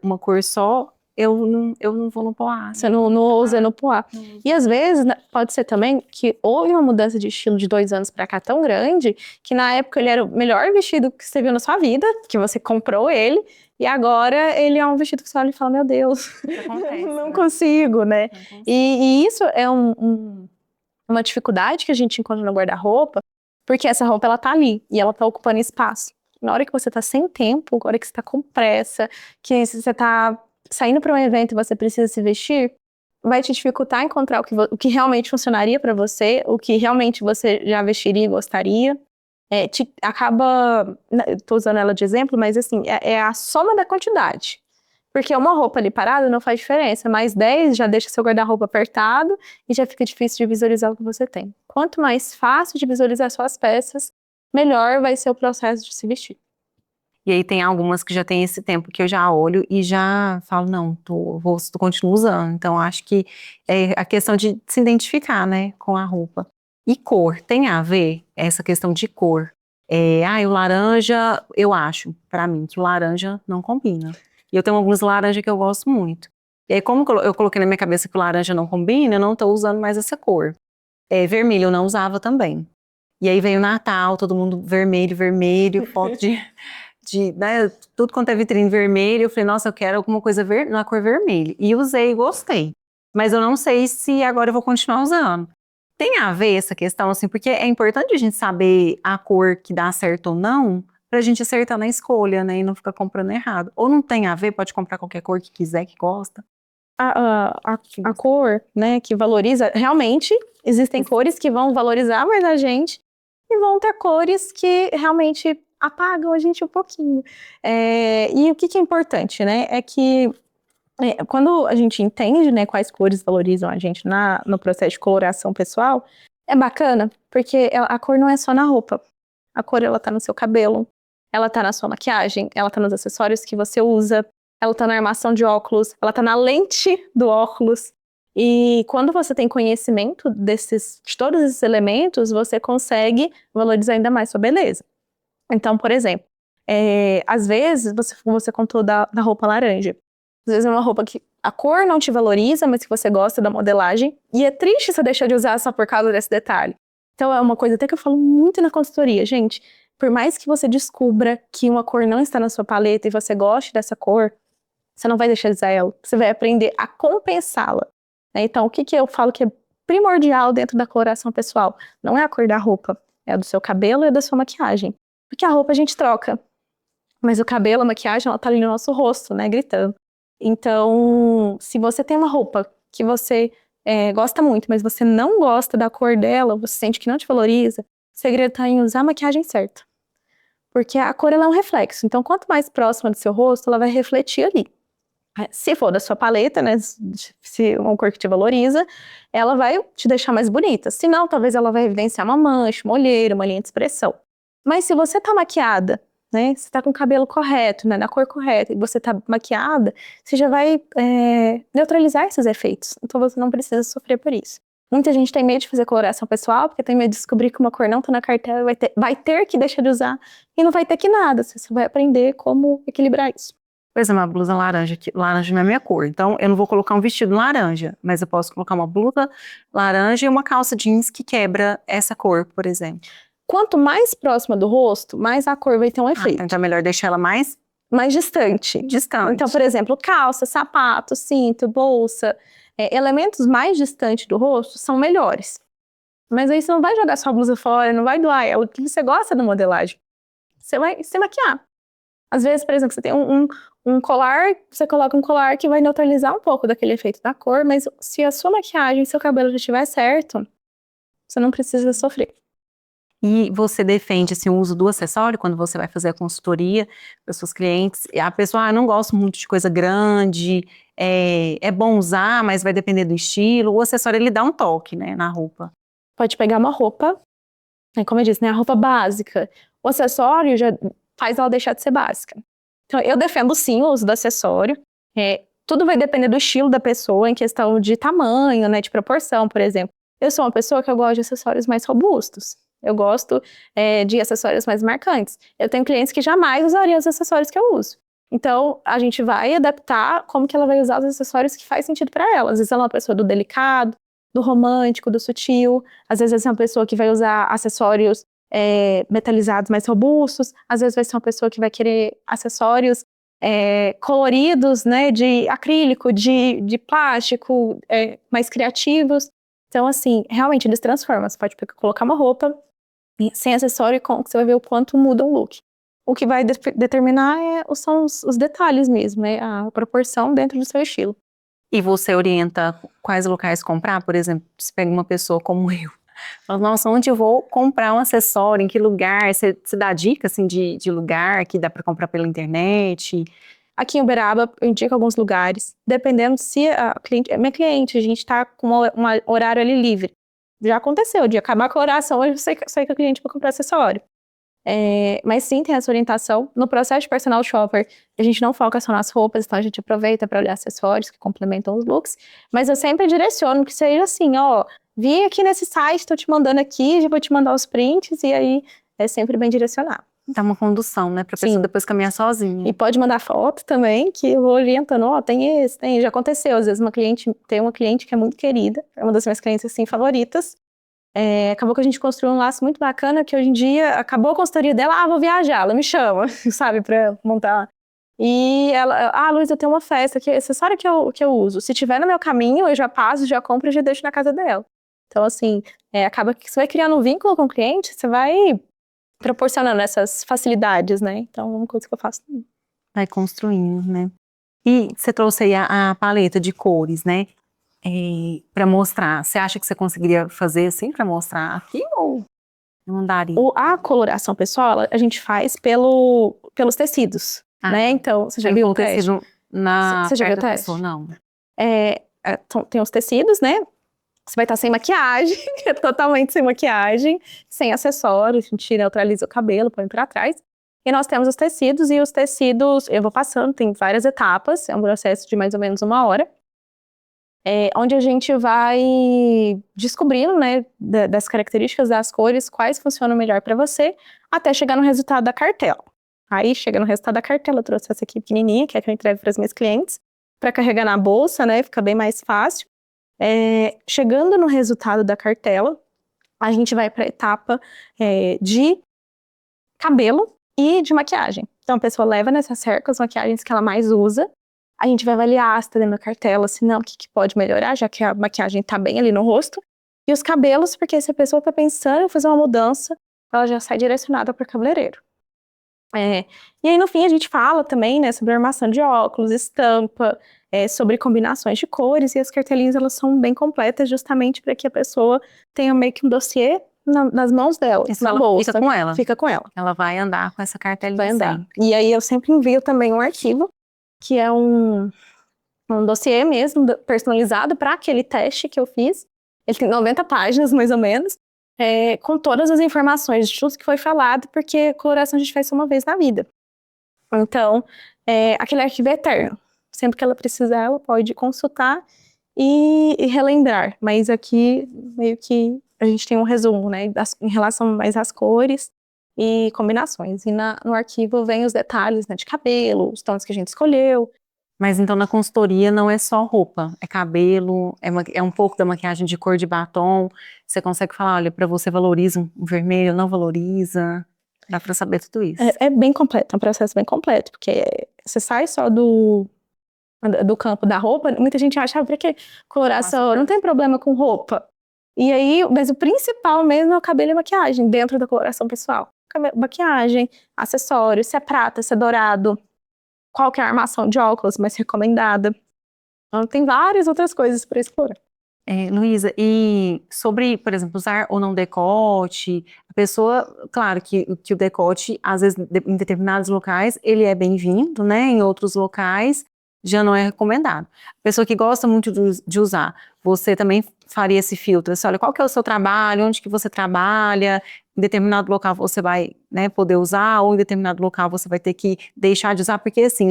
uma cor só, eu não vou no poá. Você não ousa no poá. E às vezes, né, pode ser também que houve uma mudança de estilo de 2 anos pra cá tão grande, que na época ele era o melhor vestido que você viu na sua vida, que você comprou ele, e agora ele é um vestido que você olha e fala, meu Deus, Acontece, não né? consigo, né? Não consigo. E isso é uma dificuldade que a gente encontra no guarda-roupa, porque essa roupa ela tá ali, e ela tá ocupando espaço. Na hora que você tá sem tempo, na hora que você tá com pressa, que você tá saindo para um evento e você precisa se vestir, vai te dificultar encontrar o que realmente funcionaria para você, o que realmente você já vestiria e gostaria. Acaba, tô usando ela de exemplo, mas assim, é a soma da quantidade. Porque uma roupa ali parada não faz diferença, mais 10 já deixa seu guarda-roupa apertado e já fica difícil de visualizar o que você tem. Quanto mais fácil de visualizar suas peças, melhor vai ser o processo de se vestir. E aí tem algumas que já tem esse tempo que eu já olho e já falo, não, o rosto continua usando. Então acho que é a questão de se identificar, né, com a roupa. E cor, tem a ver essa questão de cor? O laranja, eu acho, pra mim, que o laranja não combina. E eu tenho alguns laranja que eu gosto muito. E aí como eu coloquei na minha cabeça que o laranja não combina, eu não tô usando mais essa cor. Vermelho eu não usava também. E aí veio o Natal, todo mundo vermelho, vermelho, foto né, tudo quanto é vitrine vermelha, eu falei, nossa, eu quero alguma coisa na cor vermelha. E usei e gostei. Mas eu não sei se agora eu vou continuar usando. Tem a ver essa questão, assim, porque é importante a gente saber a cor que dá certo ou não, pra gente acertar na escolha, né, e não ficar comprando errado. Ou não tem a ver, pode comprar qualquer cor que quiser, que gosta. A cor, né, que valoriza, realmente, existem cores que vão valorizar mais a gente e vão ter cores que realmente apagam a gente um pouquinho. E o que é importante, né, é que quando a gente entende, né, quais cores valorizam a gente no processo de coloração pessoal, é bacana, porque a cor não é só na roupa. A cor, ela tá no seu cabelo, ela tá na sua maquiagem, ela tá nos acessórios que você usa, ela tá na armação de óculos, ela tá na lente do óculos. E quando você tem conhecimento de todos esses elementos, você consegue valorizar ainda mais sua beleza. Então, por exemplo, às vezes, você contou da roupa laranja. Às vezes é uma roupa que a cor não te valoriza, mas que você gosta da modelagem. E é triste você deixar de usar só por causa desse detalhe. Então é uma coisa até que eu falo muito na consultoria. Gente, por mais que você descubra que uma cor não está na sua paleta e você goste dessa cor, você não vai deixar de usar ela. Você vai aprender a compensá-la. Né? Então, o que eu falo que é primordial dentro da coloração pessoal? Não é a cor da roupa, é a do seu cabelo e a da sua maquiagem. Porque a roupa a gente troca. Mas o cabelo, a maquiagem, ela tá ali no nosso rosto, né, gritando. Então, se você tem uma roupa que você gosta muito, mas você não gosta da cor dela, você sente que não te valoriza, o segredo tá em usar a maquiagem certa. Porque a cor, ela é um reflexo. Então, quanto mais próxima do seu rosto, ela vai refletir ali. Se for da sua paleta, né, se uma cor que te valoriza, ela vai te deixar mais bonita. Se não, talvez ela vai evidenciar uma mancha, uma olheira, uma linha de expressão. Mas se você tá maquiada, né, você tá com o cabelo correto, né, na cor correta, e você tá maquiada, você já vai neutralizar esses efeitos. Então você não precisa sofrer por isso. Muita gente tem medo de fazer coloração pessoal, porque tem medo de descobrir que uma cor não tá na cartela e vai ter que deixar de usar, e não vai ter que nada. Você vai aprender como equilibrar isso. Por exemplo, uma blusa laranja, que laranja não é minha cor, então eu não vou colocar um vestido laranja, mas eu posso colocar uma blusa laranja e uma calça jeans que quebra essa cor, por exemplo. Quanto mais próxima do rosto, mais a cor vai ter um efeito. Então é melhor deixar ela mais distante. distante. Então, por exemplo, calça, sapato, cinto, bolsa, elementos mais distantes do rosto são melhores. Mas aí você não vai jogar sua blusa fora, não vai doar, é o que você gosta da modelagem. Você vai se maquiar. Às vezes, por exemplo, você tem um colar, você coloca um colar que vai neutralizar um pouco daquele efeito da cor, mas se a sua maquiagem e seu cabelo já estiver certo, você não precisa sofrer. E você defende assim, o uso do acessório quando você vai fazer a consultoria para seus clientes? E a pessoa, não gosto muito de coisa grande, é bom usar, mas vai depender do estilo. O acessório, ele dá um toque, né, na roupa. Pode pegar uma roupa, como eu disse, né, a roupa básica. O acessório já faz ela deixar de ser básica. Então, eu defendo sim o uso do acessório. Tudo vai depender do estilo da pessoa, em questão de tamanho, né, de proporção, por exemplo. Eu sou uma pessoa que eu gosto de acessórios mais robustos. Eu gosto de acessórios mais marcantes. Eu tenho clientes que jamais usariam os acessórios que eu uso. Então, a gente vai adaptar como que ela vai usar os acessórios que faz sentido para ela. Às vezes ela é uma pessoa do delicado, do romântico, do sutil. Às vezes é uma pessoa que vai usar acessórios metalizados mais robustos. Às vezes vai ser uma pessoa que vai querer acessórios coloridos, né, de acrílico, de plástico, mais criativos. Então, assim, realmente eles transformam. Você pode colocar uma roupa sem acessório e com que você vai ver o quanto muda o look. O que vai determinar são os detalhes mesmo, a proporção dentro do seu estilo. E você orienta quais locais comprar? Por exemplo, se pega uma pessoa como eu, fala, nossa, onde eu vou comprar um acessório, em que lugar? Você dá dica assim, de lugar que dá para comprar pela internet? Aqui em Uberaba, eu indico alguns lugares, dependendo se a minha cliente, a gente está com um horário ali livre. Já aconteceu, de acabar com a oração, eu sei que a cliente vai comprar acessório. Mas sim, tem essa orientação. No processo de personal shopper, a gente não foca só nas roupas, então a gente aproveita para olhar acessórios que complementam os looks. Mas eu sempre direciono que seja assim, vi aqui nesse site, tô te mandando aqui, já vou te mandar os prints, e aí é sempre bem direcionado. Dá uma condução, né, pra pessoa depois caminhar sozinha. E pode mandar foto também, que eu vou orientando, tem esse, já aconteceu, às vezes tem uma cliente que é muito querida, é uma das minhas clientes, assim, favoritas. Acabou que a gente construiu um laço muito bacana, que hoje em dia, acabou a consultoria dela, vou viajar, ela me chama, sabe, pra montar. E ela, Luiz, eu tenho uma festa, que acessório que eu uso, se tiver no meu caminho, eu já passo, já compro e já deixo na casa dela. Então, assim, acaba que você vai criando um vínculo com o cliente, você vai proporcionando essas facilidades, né? Então, é uma coisa que eu faço também. Vai construindo, né? E você trouxe aí a paleta de cores, né? Para mostrar. Você acha que você conseguiria fazer assim para mostrar aqui ou não daria? A coloração pessoal, a gente faz pelos tecidos, né? Então, você já viu o teste? Você já viu o teste? Pessoa, não. Tem os tecidos, né? Você vai estar sem maquiagem, totalmente sem maquiagem, sem acessórios, a gente neutraliza o cabelo, põe pra trás. E nós temos os tecidos, e os tecidos, eu vou passando, tem várias etapas, é um processo de mais ou menos 1 hora, onde a gente vai descobrindo, né, das características das cores, quais funcionam melhor para você, até chegar no resultado da cartela. Aí, chega no resultado da cartela, eu trouxe essa aqui pequenininha, que é a que eu entrego para as minhas clientes, para carregar na bolsa, né, fica bem mais fácil. Chegando no resultado da cartela, a gente vai para a etapa de cabelo e de maquiagem. Então, a pessoa leva nessas cercas as maquiagens que ela mais usa. A gente vai avaliar se tá dentro da cartela, se não, o que pode melhorar, já que a maquiagem tá bem ali no rosto. E os cabelos, porque se a pessoa tá pensando em fazer uma mudança, ela já sai direcionada para o cabeleireiro. E aí, no fim, a gente fala também, né, sobre armação de óculos, estampa, sobre combinações de cores, e as cartelinhas, elas são bem completas, justamente para que a pessoa tenha meio que um dossiê nas mãos dela, na bolsa. Fica com ela. Fica com ela. Ela vai andar com essa cartelinha. Vai andar. E aí, eu sempre envio também um arquivo, que é um dossiê mesmo, personalizado para aquele teste que eu fiz. Ele tem 90 páginas, mais ou menos, com todas as informações de tudo que foi falado, porque coloração a gente faz só uma vez na vida. Então, aquele arquivo é eterno. Sempre que ela precisar, ela pode consultar e relembrar. Mas aqui, meio que, a gente tem um resumo, né, em relação mais às cores e combinações. E no arquivo vem os detalhes, né, de cabelo, os tons que a gente escolheu. Mas então na consultoria não é só roupa, é cabelo, é um pouco da maquiagem de cor de batom. Você consegue falar, olha, para você valoriza um vermelho, não valoriza? Dá para saber tudo isso. É bem completo, é um processo bem completo, porque você sai só do campo da roupa, muita gente acha, porque coloração, não tem problema com roupa. E aí, mas o principal mesmo é o cabelo e maquiagem, dentro da coloração pessoal. Maquiagem, acessórios, se é prata, se é dourado, qual que é a armação de óculos mais recomendada. Então, tem várias outras coisas para explorar. Luísa, e sobre, por exemplo, usar ou não decote, A pessoa, claro que o decote, às vezes, em determinados locais, ele é bem-vindo, né? Em outros locais, já não é recomendado. A pessoa que gosta muito de usar, você também faria esse filtro. Você olha, qual que é o seu trabalho, onde que você trabalha, em determinado local você vai, né, poder usar, ou em determinado local você vai ter que deixar de usar, porque assim,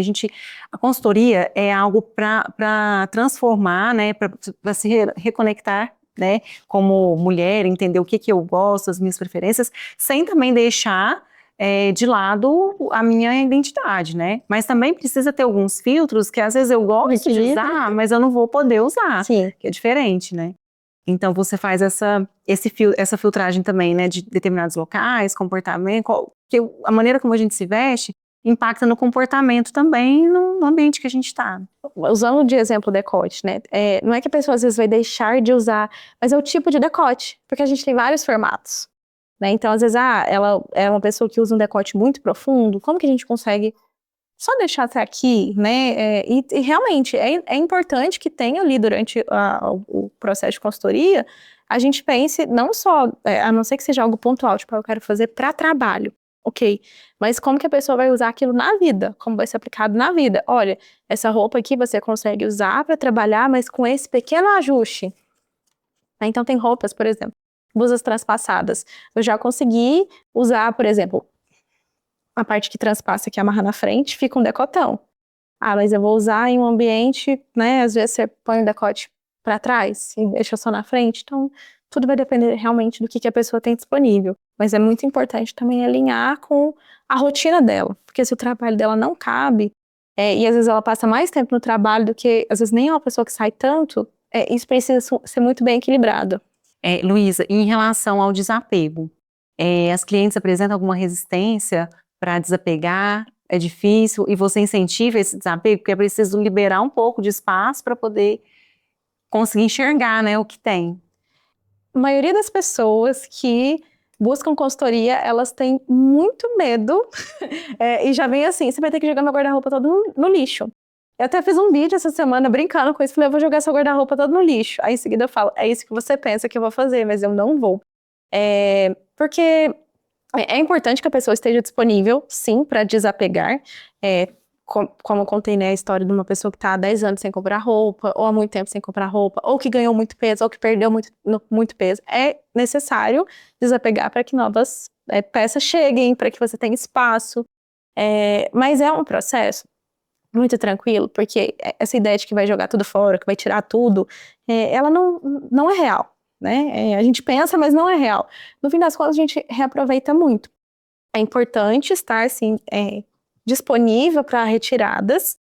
a consultoria é algo para transformar, né, para se reconectar, né, como mulher, entender o que que eu gosto, as minhas preferências, sem também deixar de lado a minha identidade, né? Mas também precisa ter alguns filtros que às vezes eu gosto de usar, mas eu não vou poder usar, Sim. que é diferente, né? Então você faz essa filtragem também, né, de determinados locais, comportamento, que a maneira como a gente se veste impacta no comportamento também no ambiente que a gente está. Usando de exemplo o decote, né? Não é que a pessoa às vezes vai deixar de usar, mas é o tipo de decote, porque a gente tem vários formatos, né? Então, às vezes, ela é uma pessoa que usa um decote muito profundo, como que a gente consegue só deixar até aqui, né? E realmente é importante que tenha ali durante o processo de consultoria, a gente pense não só, a não ser que seja algo pontual, tipo, eu quero fazer para trabalho, ok, mas como que a pessoa vai usar aquilo na vida, como vai ser aplicado na vida. Olha, essa roupa aqui você consegue usar para trabalhar, mas com esse pequeno ajuste. Então tem roupas, por exemplo, blusas transpassadas. Eu já consegui usar, por exemplo, a parte que transpassa, que amarra na frente, fica um decotão. Mas eu vou usar em um ambiente, né? Às vezes você põe o decote para trás e deixa só na frente. Então, tudo vai depender realmente do que a pessoa tem disponível. Mas é muito importante também alinhar com a rotina dela. Porque se o trabalho dela não cabe, e às vezes ela passa mais tempo no trabalho do que, às vezes, nem é uma pessoa que sai tanto, isso precisa ser muito bem equilibrado. Luísa, em relação ao desapego, as clientes apresentam alguma resistência para desapegar? É difícil? E você incentiva esse desapego? Porque é preciso liberar um pouco de espaço para poder conseguir enxergar, né, o que tem. A maioria das pessoas que buscam consultoria, elas têm muito medo e já vem assim, você vai ter que jogar meu guarda-roupa todo no lixo. Eu até fiz um vídeo essa semana brincando com isso, falei, eu vou jogar seu guarda-roupa todo no lixo. Aí em seguida eu falo, é isso que você pensa que eu vou fazer, mas eu não vou. Porque é importante que a pessoa esteja disponível, sim, para desapegar. Como eu contei, né, a história de uma pessoa que está há 10 anos sem comprar roupa, ou há muito tempo sem comprar roupa, ou que ganhou muito peso, ou que perdeu muito peso. É necessário desapegar para que novas peças cheguem, para que você tenha espaço. Mas é um processo muito tranquilo, porque essa ideia de que vai jogar tudo fora, que vai tirar tudo, ela não é real, né? A gente pensa, mas não é real. No fim das contas, a gente reaproveita muito. É importante estar, assim, disponível para retiradas.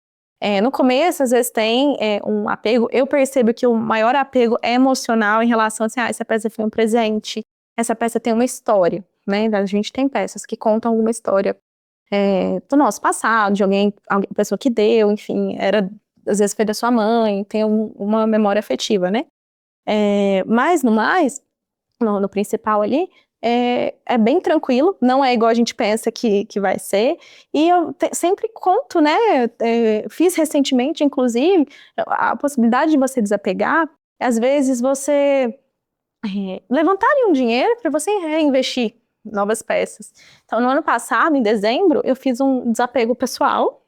No começo, às vezes tem um apego. Eu percebo que o maior apego é emocional em relação a assim, essa peça foi um presente, essa peça tem uma história, né? A gente tem peças que contam alguma história do nosso passado, de alguém, pessoa que deu, enfim, às vezes foi da sua mãe, tem uma memória afetiva, né? Mas no mais, no principal ali, é bem tranquilo, não é igual a gente pensa que vai ser, e eu sempre conto, né, fiz recentemente, inclusive, a possibilidade de você desapegar, às vezes você levantar um dinheiro para você reinvestir em novas peças. Então, no ano passado, em dezembro, eu fiz um desapego pessoal,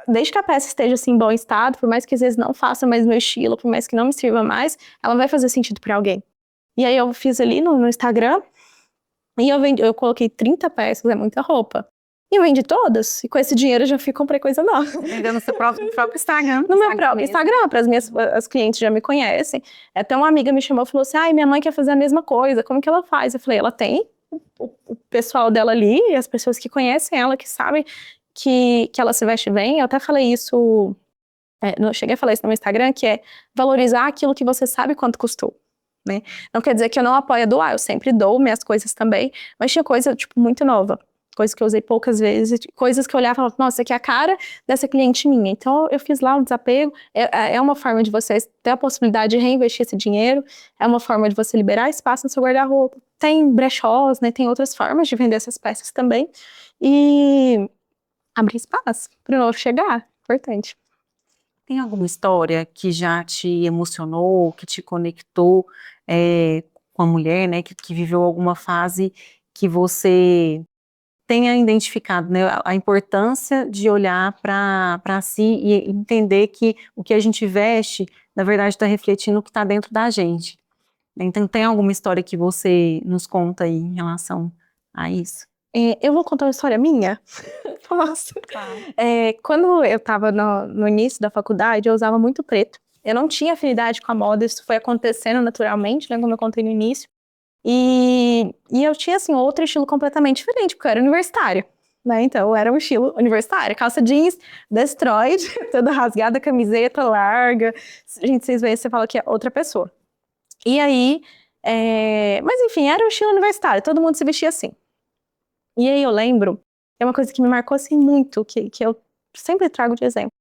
desde que a peça esteja assim, em bom estado, por mais que às vezes não faça mais meu estilo, por mais que não me sirva mais, ela vai fazer sentido para alguém. E aí eu fiz ali no Instagram, e eu coloquei 30 peças, é muita roupa. E eu vendi todas, e com esse dinheiro eu já fui comprei coisa nova. Vendendo no seu próprio Instagram. No meu próprio Instagram, para as clientes já me conhecem. Até uma amiga me chamou e falou assim, minha mãe quer fazer a mesma coisa, como que ela faz? Eu falei, ela tem o pessoal dela ali, e as pessoas que conhecem ela, que sabem que ela se veste bem. Eu até falei isso, eu cheguei a falar isso no meu Instagram, que é valorizar aquilo que você sabe quanto custou. Né? Não quer dizer que eu não apoio a doar, eu sempre dou minhas coisas também, mas tinha coisa, tipo, muito nova, coisa que eu usei poucas vezes, coisas que eu olhava e falava, nossa, aqui é a cara dessa cliente minha, então eu fiz lá um desapego, é uma forma de você ter a possibilidade de reinvestir esse dinheiro, é uma forma de você liberar espaço no seu guarda-roupa, tem brechós, né, tem outras formas de vender essas peças também, e abrir espaço para o novo chegar, importante. Tem alguma história que já te emocionou, que te conectou com a mulher, né, que viveu alguma fase que você tenha identificado, né, a importância de olhar para si e entender que o que a gente veste, na verdade, está refletindo o que está dentro da gente. Então, tem alguma história que você nos conta aí em relação a isso? Eu vou contar uma história minha? Posso? Quando eu estava no início da faculdade, eu usava muito preto. Eu não tinha afinidade com a moda, isso foi acontecendo naturalmente, né, como eu contei no início. E eu tinha, assim, outro estilo completamente diferente, porque eu era universitária, né? Então, era um estilo universitário. Calça jeans, destroyed, toda rasgada, camiseta larga. Gente, vocês veem, você fala que é outra pessoa. E aí, mas enfim, era um estilo universitário, todo mundo se vestia assim. E aí eu lembro, é uma coisa que me marcou, assim, muito, que eu sempre trago de exemplo.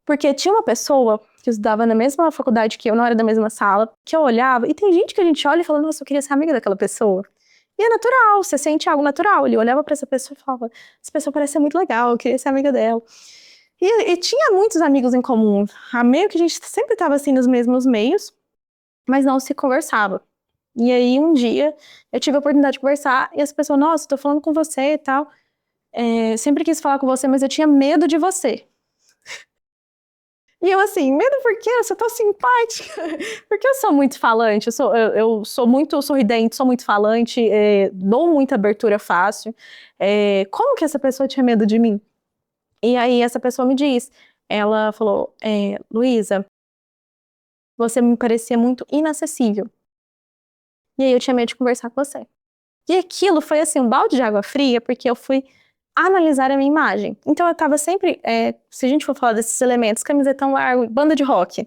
Porque tinha uma pessoa que estudava na mesma faculdade que eu, não era da mesma sala, que eu olhava, e tem gente que a gente olha e fala, nossa, eu queria ser amiga daquela pessoa. E é natural, você sente algo natural. Ele olhava pra essa pessoa e falava, essa pessoa parece ser muito legal, eu queria ser amiga dela. E tinha muitos amigos em comum. Meio que a gente sempre estava assim nos mesmos meios, mas não se conversava. E aí um dia eu tive a oportunidade de conversar e essa pessoa, nossa, tô falando com você e tal. Sempre quis falar com você, mas eu tinha medo de você. E eu assim, medo por quê? Eu sou tão simpática. Porque eu sou muito falante, eu sou muito sorridente, sou muito falante, dou muita abertura fácil. Como que essa pessoa tinha medo de mim? E aí essa pessoa me diz, ela falou, Luísa, você me parecia muito inacessível. E aí eu tinha medo de conversar com você. E aquilo foi assim, um balde de água fria, porque eu fui analisar a minha imagem. Então eu tava sempre, se a gente for falar desses elementos, camisetão largo, banda de rock,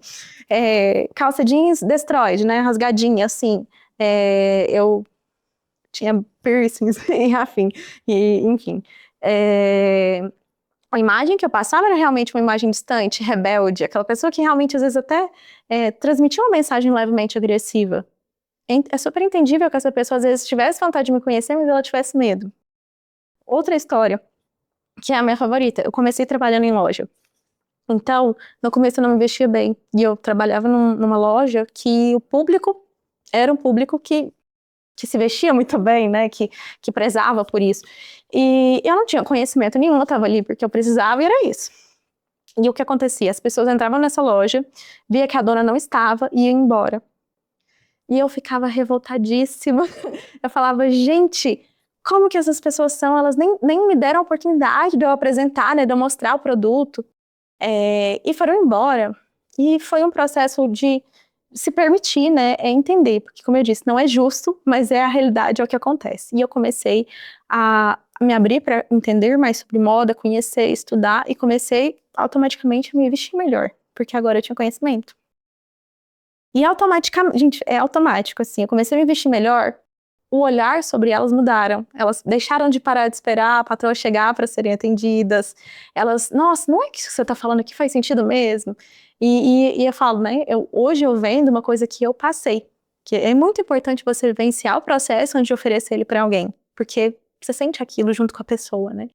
calça jeans destroyed, né, rasgadinha, assim, eu tinha piercings e afim, e enfim. A imagem que eu passava era realmente uma imagem distante, rebelde, aquela pessoa que realmente às vezes até transmitia uma mensagem levemente agressiva. É super entendível que essa pessoa às vezes tivesse vontade de me conhecer, mas ela tivesse medo. Outra história, que é a minha favorita. Eu comecei trabalhando em loja. Então, no começo eu não me vestia bem. E eu trabalhava numa loja que o público era um público que se vestia muito bem, né? Que prezava por isso. E eu não tinha conhecimento nenhum, eu tava ali porque eu precisava e era isso. E o que acontecia? As pessoas entravam nessa loja, via que a dona não estava e ia embora. E eu ficava revoltadíssima. Eu falava, gente, como que essas pessoas são? Elas nem me deram a oportunidade de eu apresentar, né, de eu mostrar o produto. E foram embora. E foi um processo de se permitir, né, entender. Porque, como eu disse, não é justo, mas é a realidade, é o que acontece. E eu comecei a me abrir para entender mais sobre moda, conhecer, estudar, e comecei automaticamente a me vestir melhor. Porque agora eu tinha conhecimento. E automaticamente, gente, é automático, assim, eu comecei a me vestir melhor, o olhar sobre elas mudaram. Elas deixaram de parar de esperar a patroa chegar para serem atendidas. Elas, nossa, não é que você tá falando aqui faz sentido mesmo? E eu falo, né, hoje eu vendo uma coisa que eu passei, que é muito importante você vivenciar o processo antes de oferecer ele para alguém, porque você sente aquilo junto com a pessoa, né?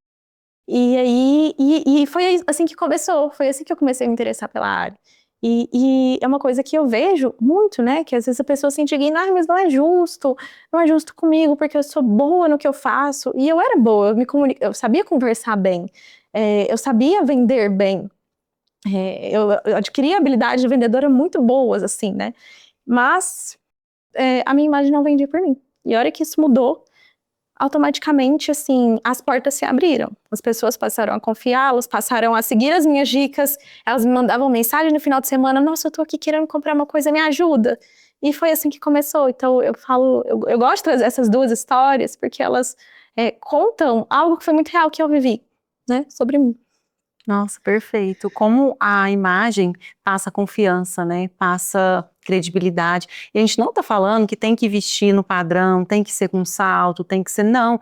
E aí, foi assim que começou, foi assim que eu comecei a me interessar pela área. E é uma coisa que eu vejo muito, né? Que às vezes a pessoa se indigna, mas não é justo comigo, porque eu sou boa no que eu faço. E eu era boa, eu sabia conversar bem, eu sabia vender bem. Eu adquiri habilidades de vendedora muito boas, assim, né? Mas a minha imagem não vendia por mim. E a hora que isso mudou, automaticamente, assim, as portas se abriram. As pessoas passaram a confiar, elas passaram a seguir as minhas dicas, elas me mandavam mensagem no final de semana, nossa, eu tô aqui querendo comprar uma coisa, me ajuda. E foi assim que começou. Então, eu falo, eu gosto de trazer essas duas histórias, porque elas contam algo que foi muito real que eu vivi, né, sobre mim. Nossa, perfeito. Como a imagem passa confiança, né? Passa credibilidade. E a gente não tá falando que tem que vestir no padrão, tem que ser com salto, tem que ser. Não.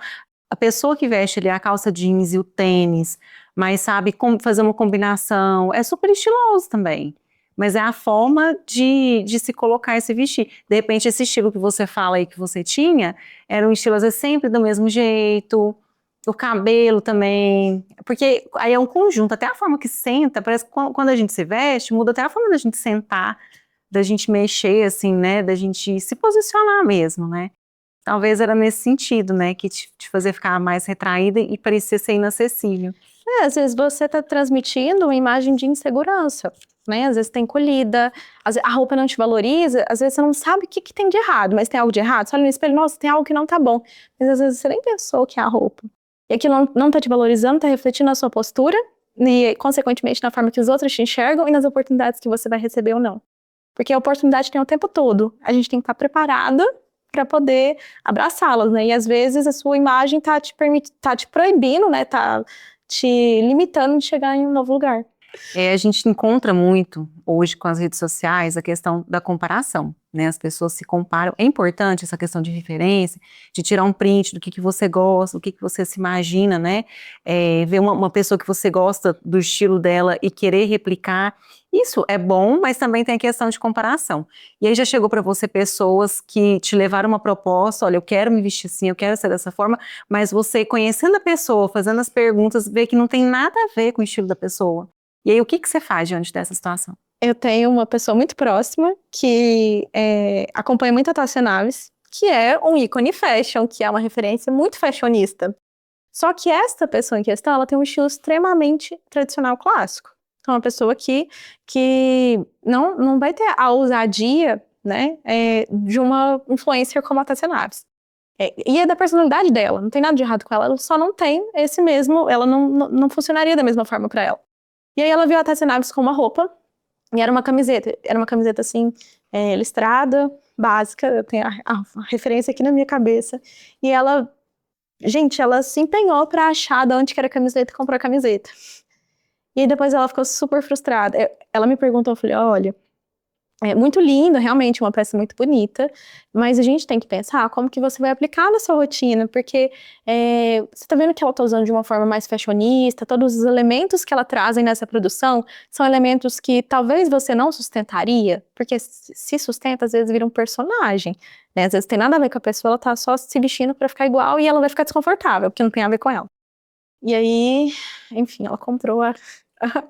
A pessoa que veste ali a calça jeans e o tênis, mas sabe como fazer uma combinação, é super estiloso também. Mas é a forma de se colocar e se vestir. De repente, esse estilo que você fala aí que você tinha, era um estilo, às vezes, sempre do mesmo jeito. O cabelo também, porque aí é um conjunto, até a forma que senta, parece que quando a gente se veste, muda até a forma da gente sentar, da gente mexer, assim, né, da gente se posicionar mesmo, né. Talvez era nesse sentido, né, que te fazia ficar mais retraída e parecia ser inacessível. Às vezes você tá transmitindo uma imagem de insegurança, né? Às vezes tem encolhida, a roupa não te valoriza, às vezes você não sabe o que tem de errado, mas tem algo de errado, você olha no espelho, nossa, tem algo que não tá bom. Mas às vezes você nem pensou que é a roupa. E aquilo não tá te valorizando, tá refletindo na sua postura e, consequentemente, na forma que os outros te enxergam e nas oportunidades que você vai receber ou não. Porque a oportunidade tem o tempo todo. A gente tem que estar preparada para poder abraçá-las, né? E às vezes a sua imagem tá te proibindo, né? Tá te limitando de chegar em um novo lugar. A gente encontra muito hoje com as redes sociais a questão da comparação, né? As pessoas se comparam. É importante essa questão de referência, de tirar um print do que você gosta, do que você se imagina, né? Ver uma pessoa que você gosta do estilo dela e querer replicar. Isso é bom, mas também tem a questão de comparação. E aí já chegou para você pessoas que te levaram uma proposta, olha, eu quero me vestir assim, eu quero ser dessa forma, mas você conhecendo a pessoa, fazendo as perguntas, vê que não tem nada a ver com o estilo da pessoa. E aí, o que você faz diante dessa situação? Eu tenho uma pessoa muito próxima que acompanha muito a Tássia Naves, que é um ícone fashion, que é uma referência muito fashionista. Só que esta pessoa em questão, ela tem um estilo extremamente tradicional clássico. Então, é uma pessoa que não vai ter a ousadia, né, de uma influencer como a Tássia Naves. E é da personalidade dela, não tem nada de errado com ela só não tem esse mesmo, ela não funcionaria da mesma forma para ela. E aí ela viu a Tássia Naves com uma roupa, e era uma camiseta assim, listrada, básica, eu tenho a referência aqui na minha cabeça, e ela se empenhou pra achar de onde que era a camiseta e comprou a camiseta. E aí depois ela ficou super frustrada, ela me perguntou, eu falei, olha, é muito linda, realmente, uma peça muito bonita, mas a gente tem que pensar como que você vai aplicar na sua rotina, porque você tá vendo que ela tá usando de uma forma mais fashionista, todos os elementos que ela trazem nessa produção são elementos que talvez você não sustentaria, porque se sustenta, às vezes vira um personagem, né? Às vezes tem nada a ver com a pessoa, ela tá só se vestindo pra ficar igual e ela vai ficar desconfortável, porque não tem a ver com ela. E aí, enfim, ela comprou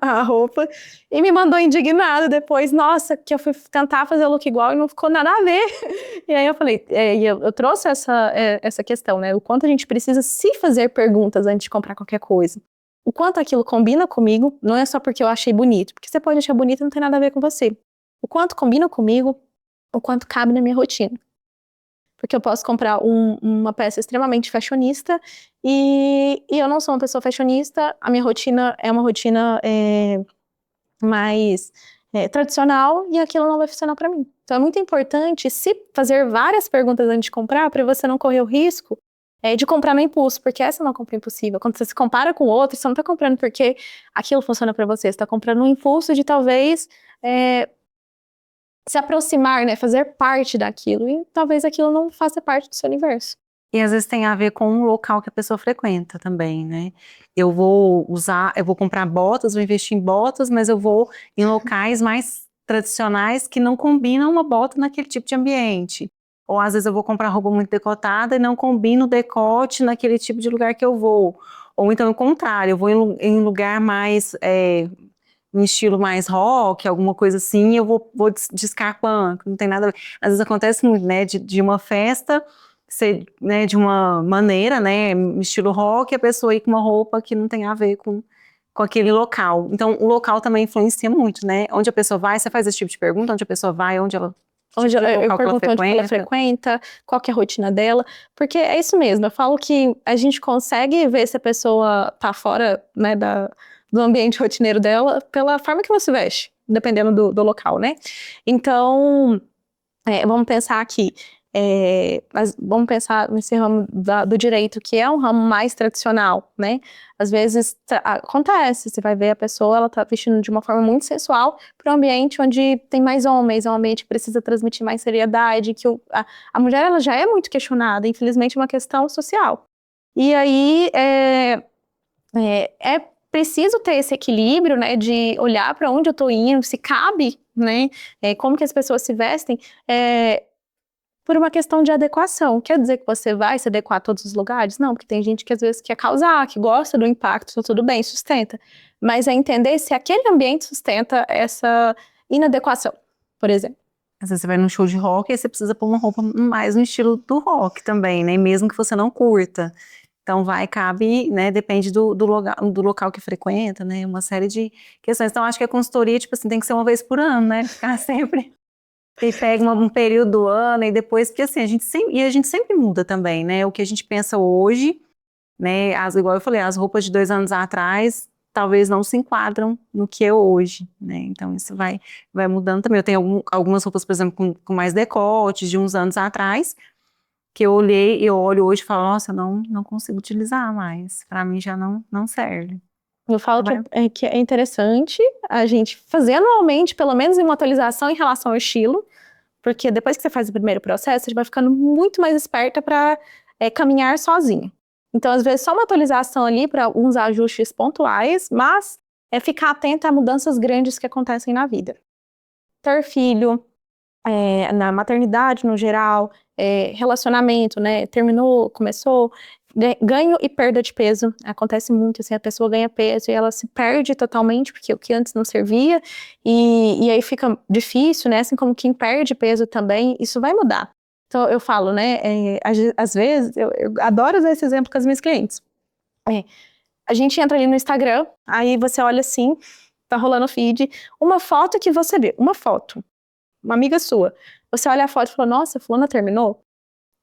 a roupa e me mandou indignada depois, nossa, que eu fui tentar fazer o look igual e não ficou nada a ver. E aí eu falei, eu trouxe essa questão, né? O quanto a gente precisa se fazer perguntas antes de comprar qualquer coisa. O quanto aquilo combina comigo, não é só porque eu achei bonito, porque você pode achar bonito e não tem nada a ver com você. O quanto combina comigo, o quanto cabe na minha rotina. Porque eu posso comprar uma peça extremamente fashionista e eu não sou uma pessoa fashionista, a minha rotina é uma rotina mais tradicional e aquilo não vai funcionar para mim. Então é muito importante se fazer várias perguntas antes de comprar para você não correr o risco de comprar no impulso, porque essa é uma compra impulsiva. Quando você se compara com outro, você não está comprando porque aquilo funciona para você, você está comprando no impulso de talvez se aproximar, né, fazer parte daquilo, e talvez aquilo não faça parte do seu universo. E às vezes tem a ver com o local que a pessoa frequenta também, né? Eu vou comprar botas, vou investir em botas, mas eu vou em locais mais tradicionais que não combinam uma bota naquele tipo de ambiente. Ou às vezes eu vou comprar roupa muito decotada e não combina o decote naquele tipo de lugar que eu vou. Ou então o contrário, eu vou em um lugar mais um estilo mais rock, alguma coisa assim, eu vou de escarpão, não tem nada a ver. Às vezes acontece muito, né, de uma festa ser, né, de uma maneira, né, estilo rock, a pessoa ir com uma roupa que não tem a ver com aquele local. Então, o local também influencia muito, né? Onde a pessoa vai, você faz esse tipo de pergunta, onde a pessoa vai, onde ela... Eu pergunto onde ela frequenta, qual que é a rotina dela, porque é isso mesmo, eu falo que a gente consegue ver se a pessoa tá fora, né, do ambiente rotineiro dela pela forma que ela se veste, dependendo do local, né? Então, vamos pensar aqui, vamos pensar nesse ramo do direito, que é um ramo mais tradicional, né? Às vezes acontece, você vai ver a pessoa, ela tá vestindo de uma forma muito sensual para um ambiente onde tem mais homens, é um ambiente que precisa transmitir mais seriedade, que a mulher ela já é muito questionada, infelizmente é uma questão social. E aí é preciso ter esse equilíbrio, né, de olhar para onde eu tô indo, se cabe, né, como que as pessoas se vestem, por uma questão de adequação. Quer dizer que você vai se adequar a todos os lugares? Não, porque tem gente que às vezes quer causar, que gosta do impacto, então tudo bem, sustenta. Mas é entender se aquele ambiente sustenta essa inadequação, por exemplo. Às vezes você vai num show de rock e aí você precisa pôr uma roupa mais no estilo do rock também, né? Mesmo que você não curta. Então cabe, né? Depende do local que frequenta, né? Uma série de questões. Então acho que a consultoria, tipo assim, tem que ser uma vez por ano, né? Ficar sempre. E pega um período do ano e depois, porque assim, a gente sempre muda também, né? O que a gente pensa hoje, né? Igual eu falei, as roupas de 2 anos atrás talvez não se enquadram no que é hoje, né? Então isso vai mudando também. Eu tenho algumas roupas, por exemplo, com mais decotes de uns anos atrás, que eu olho hoje e falo, nossa, eu não consigo utilizar mais. Para mim já não serve. Eu falo que é interessante a gente fazer anualmente, pelo menos uma atualização em relação ao estilo, porque depois que você faz o primeiro processo, você vai ficando muito mais esperta para caminhar sozinha. Então, às vezes, só uma atualização ali para alguns ajustes pontuais, mas é ficar atenta a mudanças grandes que acontecem na vida. Ter filho, na maternidade no geral, relacionamento, né? Terminou, começou, ganho e perda de peso. Acontece muito, assim, a pessoa ganha peso e ela se perde totalmente, porque o que antes não servia, e aí fica difícil, né? Assim como quem perde peso também, isso vai mudar. Então, eu falo, né, às vezes, eu adoro usar esse exemplo com as minhas clientes. A gente entra ali no Instagram, aí você olha assim, tá rolando o feed, uma foto que você vê, uma foto, uma amiga sua. Você olha a foto e fala, nossa, fulana terminou?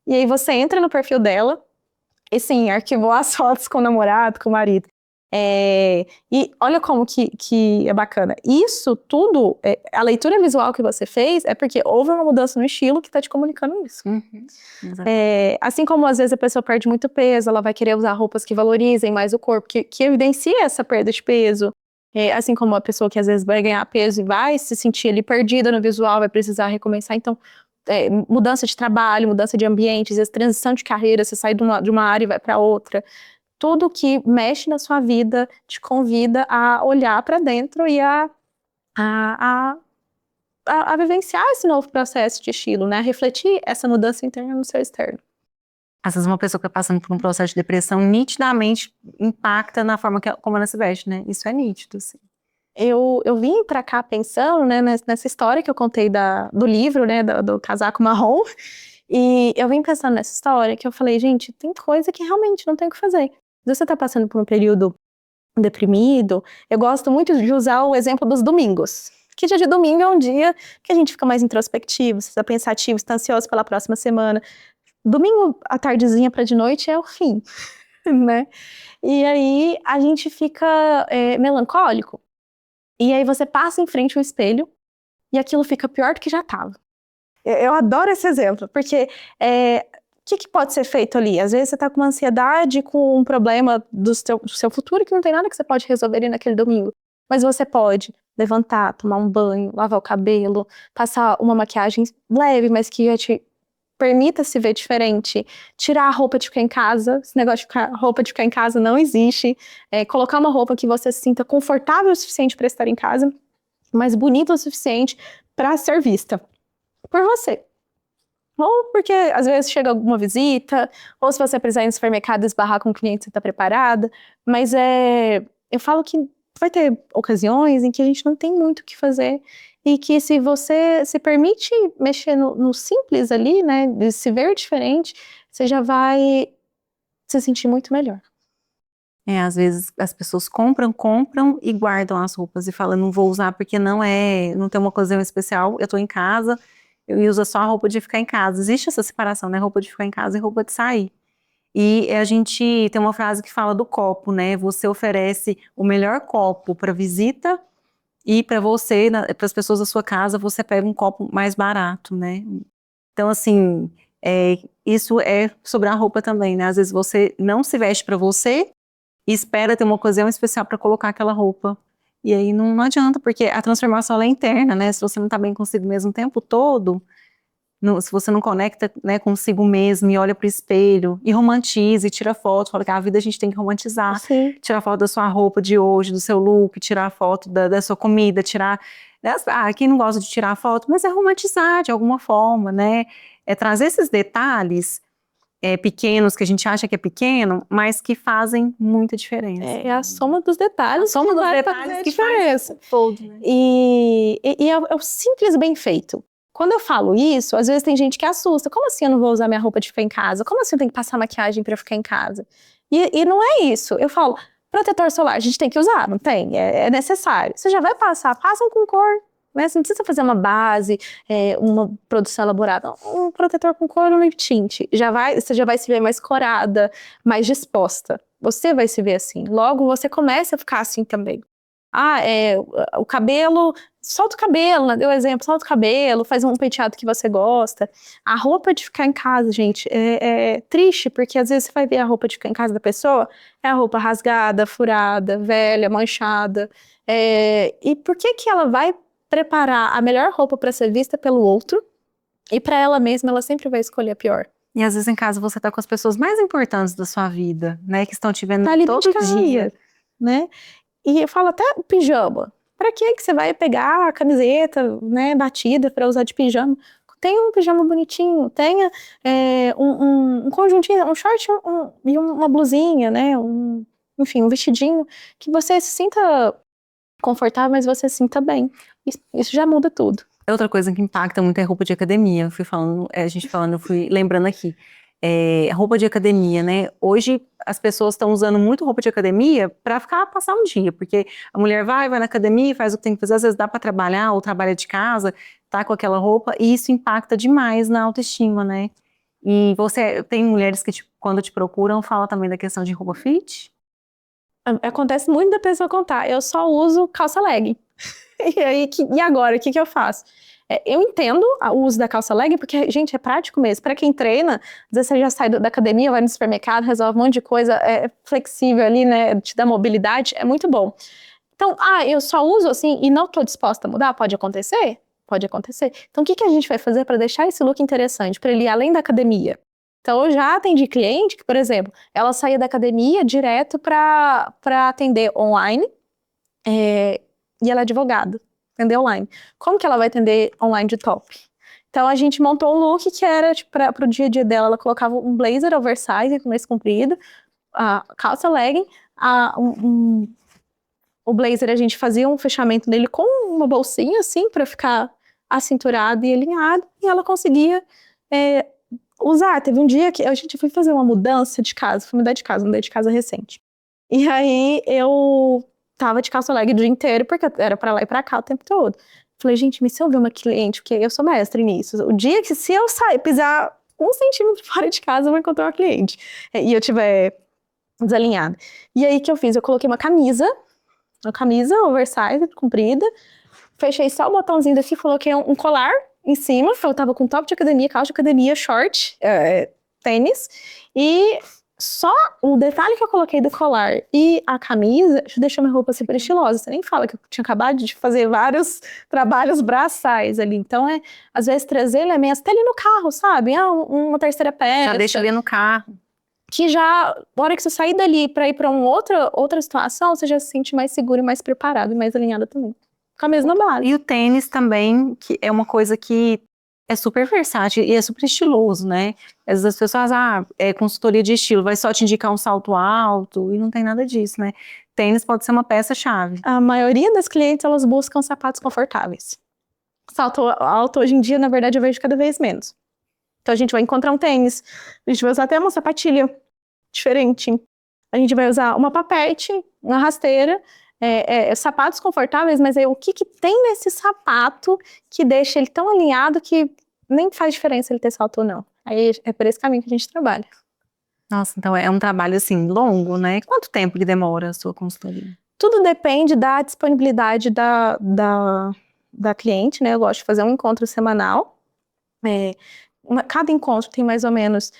E aí você entra no perfil dela, e sim, arquivou as fotos com o namorado, com o marido. E olha como que é bacana. Isso tudo, a leitura visual que você fez é porque houve uma mudança no estilo que está te comunicando isso. Uhum, assim como às vezes a pessoa perde muito peso, ela vai querer usar roupas que valorizem mais o corpo, que evidencia essa perda de peso. Assim como a pessoa que às vezes vai ganhar peso e vai se sentir ali perdida no visual, vai precisar recomeçar. Então, mudança de trabalho, mudança de ambiente, às vezes transição de carreira, você sai de uma área e vai para outra. Tudo que mexe na sua vida te convida a olhar para dentro e a vivenciar esse novo processo de estilo, né? A refletir essa mudança interna no seu externo. Às vezes uma pessoa que está passando por um processo de depressão nitidamente impacta na forma como ela se veste, né? Isso é nítido, assim. Eu vim para cá pensando, né, nessa história que eu contei do livro, né, do casaco marrom, e eu vim pensando nessa história que eu falei, gente, tem coisa que realmente não tem o que fazer. Se você tá passando por um período deprimido, eu gosto muito de usar o exemplo dos domingos. Que dia de domingo é um dia que a gente fica mais introspectivo, você está pensativo, está ansioso pela próxima semana. Domingo, à tardezinha para de noite, é o fim, né? E aí a gente fica melancólico. E aí você passa em frente ao espelho e aquilo fica pior do que já estava. Eu adoro esse exemplo, porque o que pode ser feito ali? Às vezes você está com uma ansiedade, com um problema do seu futuro que não tem nada que você pode resolver ali naquele domingo. Mas você pode levantar, tomar um banho, lavar o cabelo, passar uma maquiagem leve, mas que te permita se ver diferente, tirar a roupa de ficar em casa, esse negócio de roupa de ficar em casa não existe, colocar uma roupa que você se sinta confortável o suficiente para estar em casa, mas bonita o suficiente para ser vista por você. Ou porque às vezes chega alguma visita, ou se você precisar ir no supermercado esbarrar com um cliente, você está preparada, mas eu falo que vai ter ocasiões em que a gente não tem muito o que fazer e que se você se permite mexer no simples ali, né, de se ver diferente, você já vai se sentir muito melhor. Às vezes as pessoas compram e guardam as roupas e falam, não vou usar porque não tem uma ocasião especial, eu tô em casa, eu uso só a roupa de ficar em casa. Existe essa separação, né, roupa de ficar em casa e roupa de sair. E a gente tem uma frase que fala do copo, né, você oferece o melhor copo para visita e para você, para as pessoas da sua casa, você pega um copo mais barato, né. Então, assim, isso é sobre a roupa também, né, às vezes você não se veste para você e espera ter uma ocasião especial para colocar aquela roupa. E aí não adianta, porque a transformação ela é interna, né? Se você não tá bem consigo mesmo o tempo todo, se você não conecta, né, consigo mesmo e olha pro espelho e romantiza e tira foto, fala que a vida a gente tem que romantizar. Sim. Tirar foto da sua roupa de hoje, do seu look, tirar foto da sua comida, tirar... quem não gosta de tirar foto, mas é romantizar de alguma forma, né? É trazer esses detalhes pequenos, que a gente acha que é pequeno, mas que fazem muita diferença. É a soma dos detalhes. A soma dos vai detalhes fazer que diferença. faz todo, né? E é o simples bem feito. Quando eu falo isso, às vezes tem gente que assusta. Como assim eu não vou usar minha roupa de ficar em casa? Como assim eu tenho que passar maquiagem pra ficar em casa? E não é isso. Eu falo, protetor solar, a gente tem que usar, não tem? É necessário. Você já vai passar, passam com cor. Né? Você não precisa fazer uma base, uma produção elaborada. Um protetor com cor, um lip tint. Você já vai se ver mais corada, mais disposta. Você vai se ver assim. Logo, você começa a ficar assim também. O cabelo, solta o cabelo, né? Deu exemplo, solta o cabelo, faz um penteado que você gosta. A roupa de ficar em casa, gente, é triste, porque às vezes você vai ver a roupa de ficar em casa da pessoa, é a roupa rasgada, furada, velha, manchada. E por que que ela vai preparar a melhor roupa para ser vista pelo outro e para ela mesma ela sempre vai escolher a pior? E às vezes em casa você tá com as pessoas mais importantes da sua vida, né? Que estão te vendo Tá ali todo dentro de casa, dia. né? E eu falo até o pijama. Pra que você vai pegar a camiseta, né, batida pra usar de pijama? Tenha um pijama bonitinho, tenha um conjuntinho, um short e uma blusinha, né? Enfim, um vestidinho que você se sinta confortável, mas você se sinta bem. Isso já muda tudo. Outra coisa que impacta muito é roupa de academia. Eu fui falando, a gente falando, eu fui lembrando aqui. Roupa de academia, né? Hoje as pessoas estão usando muito roupa de academia para passar um dia, porque a mulher vai na academia, faz o que tem que fazer, às vezes dá para trabalhar ou trabalha de casa, tá com aquela roupa, e isso impacta demais na autoestima, né? E tem mulheres que quando te procuram, fala também da questão de roupa fit? Acontece muito da pessoa contar, eu só uso calça legging. E agora, o que eu faço? Eu entendo o uso da calça legging, porque, gente, é prático mesmo. Para quem treina, às vezes você já sai da academia, vai no supermercado, resolve um monte de coisa, é flexível ali, né? Te dá mobilidade, é muito bom. Então, eu só uso assim e não estou disposta a mudar? Pode acontecer? Pode acontecer. Então, o que a gente vai fazer para deixar esse look interessante, para ele ir além da academia? Então, eu já atendi cliente que, por exemplo, ela saía da academia direto para atender online, e ela é advogada, atender online. Como que ela vai atender online de top? Então a gente montou um look que era, tipo, para o dia a dia dela, ela colocava um blazer oversize, com meias comprido, a calça legging, o blazer a gente fazia um fechamento nele com uma bolsinha, assim, para ficar acinturado e alinhado, e ela conseguia usar. Teve um dia que a gente foi fazer uma mudança de casa, fui mudar de casa recente. E aí eu tava de calça legging o dia inteiro, porque era pra lá e pra cá o tempo todo. Falei, gente, mas se eu ver uma cliente, porque eu sou mestre nisso, o dia que se eu sair, pisar 1 centímetro fora de casa, eu vou encontrar uma cliente. E eu tiver desalinhada. E aí, o que eu fiz? Eu coloquei uma camisa oversize, comprida, fechei só o botãozinho daqui, coloquei um colar em cima, eu tava com top de academia, calça de academia, short, tênis, e só o detalhe que eu coloquei do colar e a camisa deixou minha roupa super estilosa. Você nem fala que eu tinha acabado de fazer vários trabalhos braçais ali. Então, às vezes, trazer elementos até ali no carro, sabe? Uma terceira peça. Já deixa ali no carro. Que já, na hora que você sair dali pra ir pra uma outra situação, você já se sente mais seguro e mais preparado e mais alinhado também. Com a mesma base. E o tênis também, que é uma coisa que é super versátil e é super estiloso, né? Às vezes as pessoas, é consultoria de estilo, vai só te indicar um salto alto, e não tem nada disso, né? Tênis pode ser uma peça-chave. A maioria das clientes, elas buscam sapatos confortáveis. Salto alto, hoje em dia, na verdade, eu vejo cada vez menos. Então a gente vai encontrar um tênis, a gente vai usar até uma sapatilha diferente. A gente vai usar uma papete, uma rasteira, sapatos confortáveis, mas o que tem nesse sapato que deixa ele tão alinhado que nem faz diferença ele ter salto ou não. Aí é por esse caminho que a gente trabalha. Nossa, então é um trabalho assim, longo, né? Quanto tempo que demora a sua consultoria? Tudo depende da disponibilidade da cliente, né? Eu gosto de fazer um encontro semanal. Cada encontro tem mais ou menos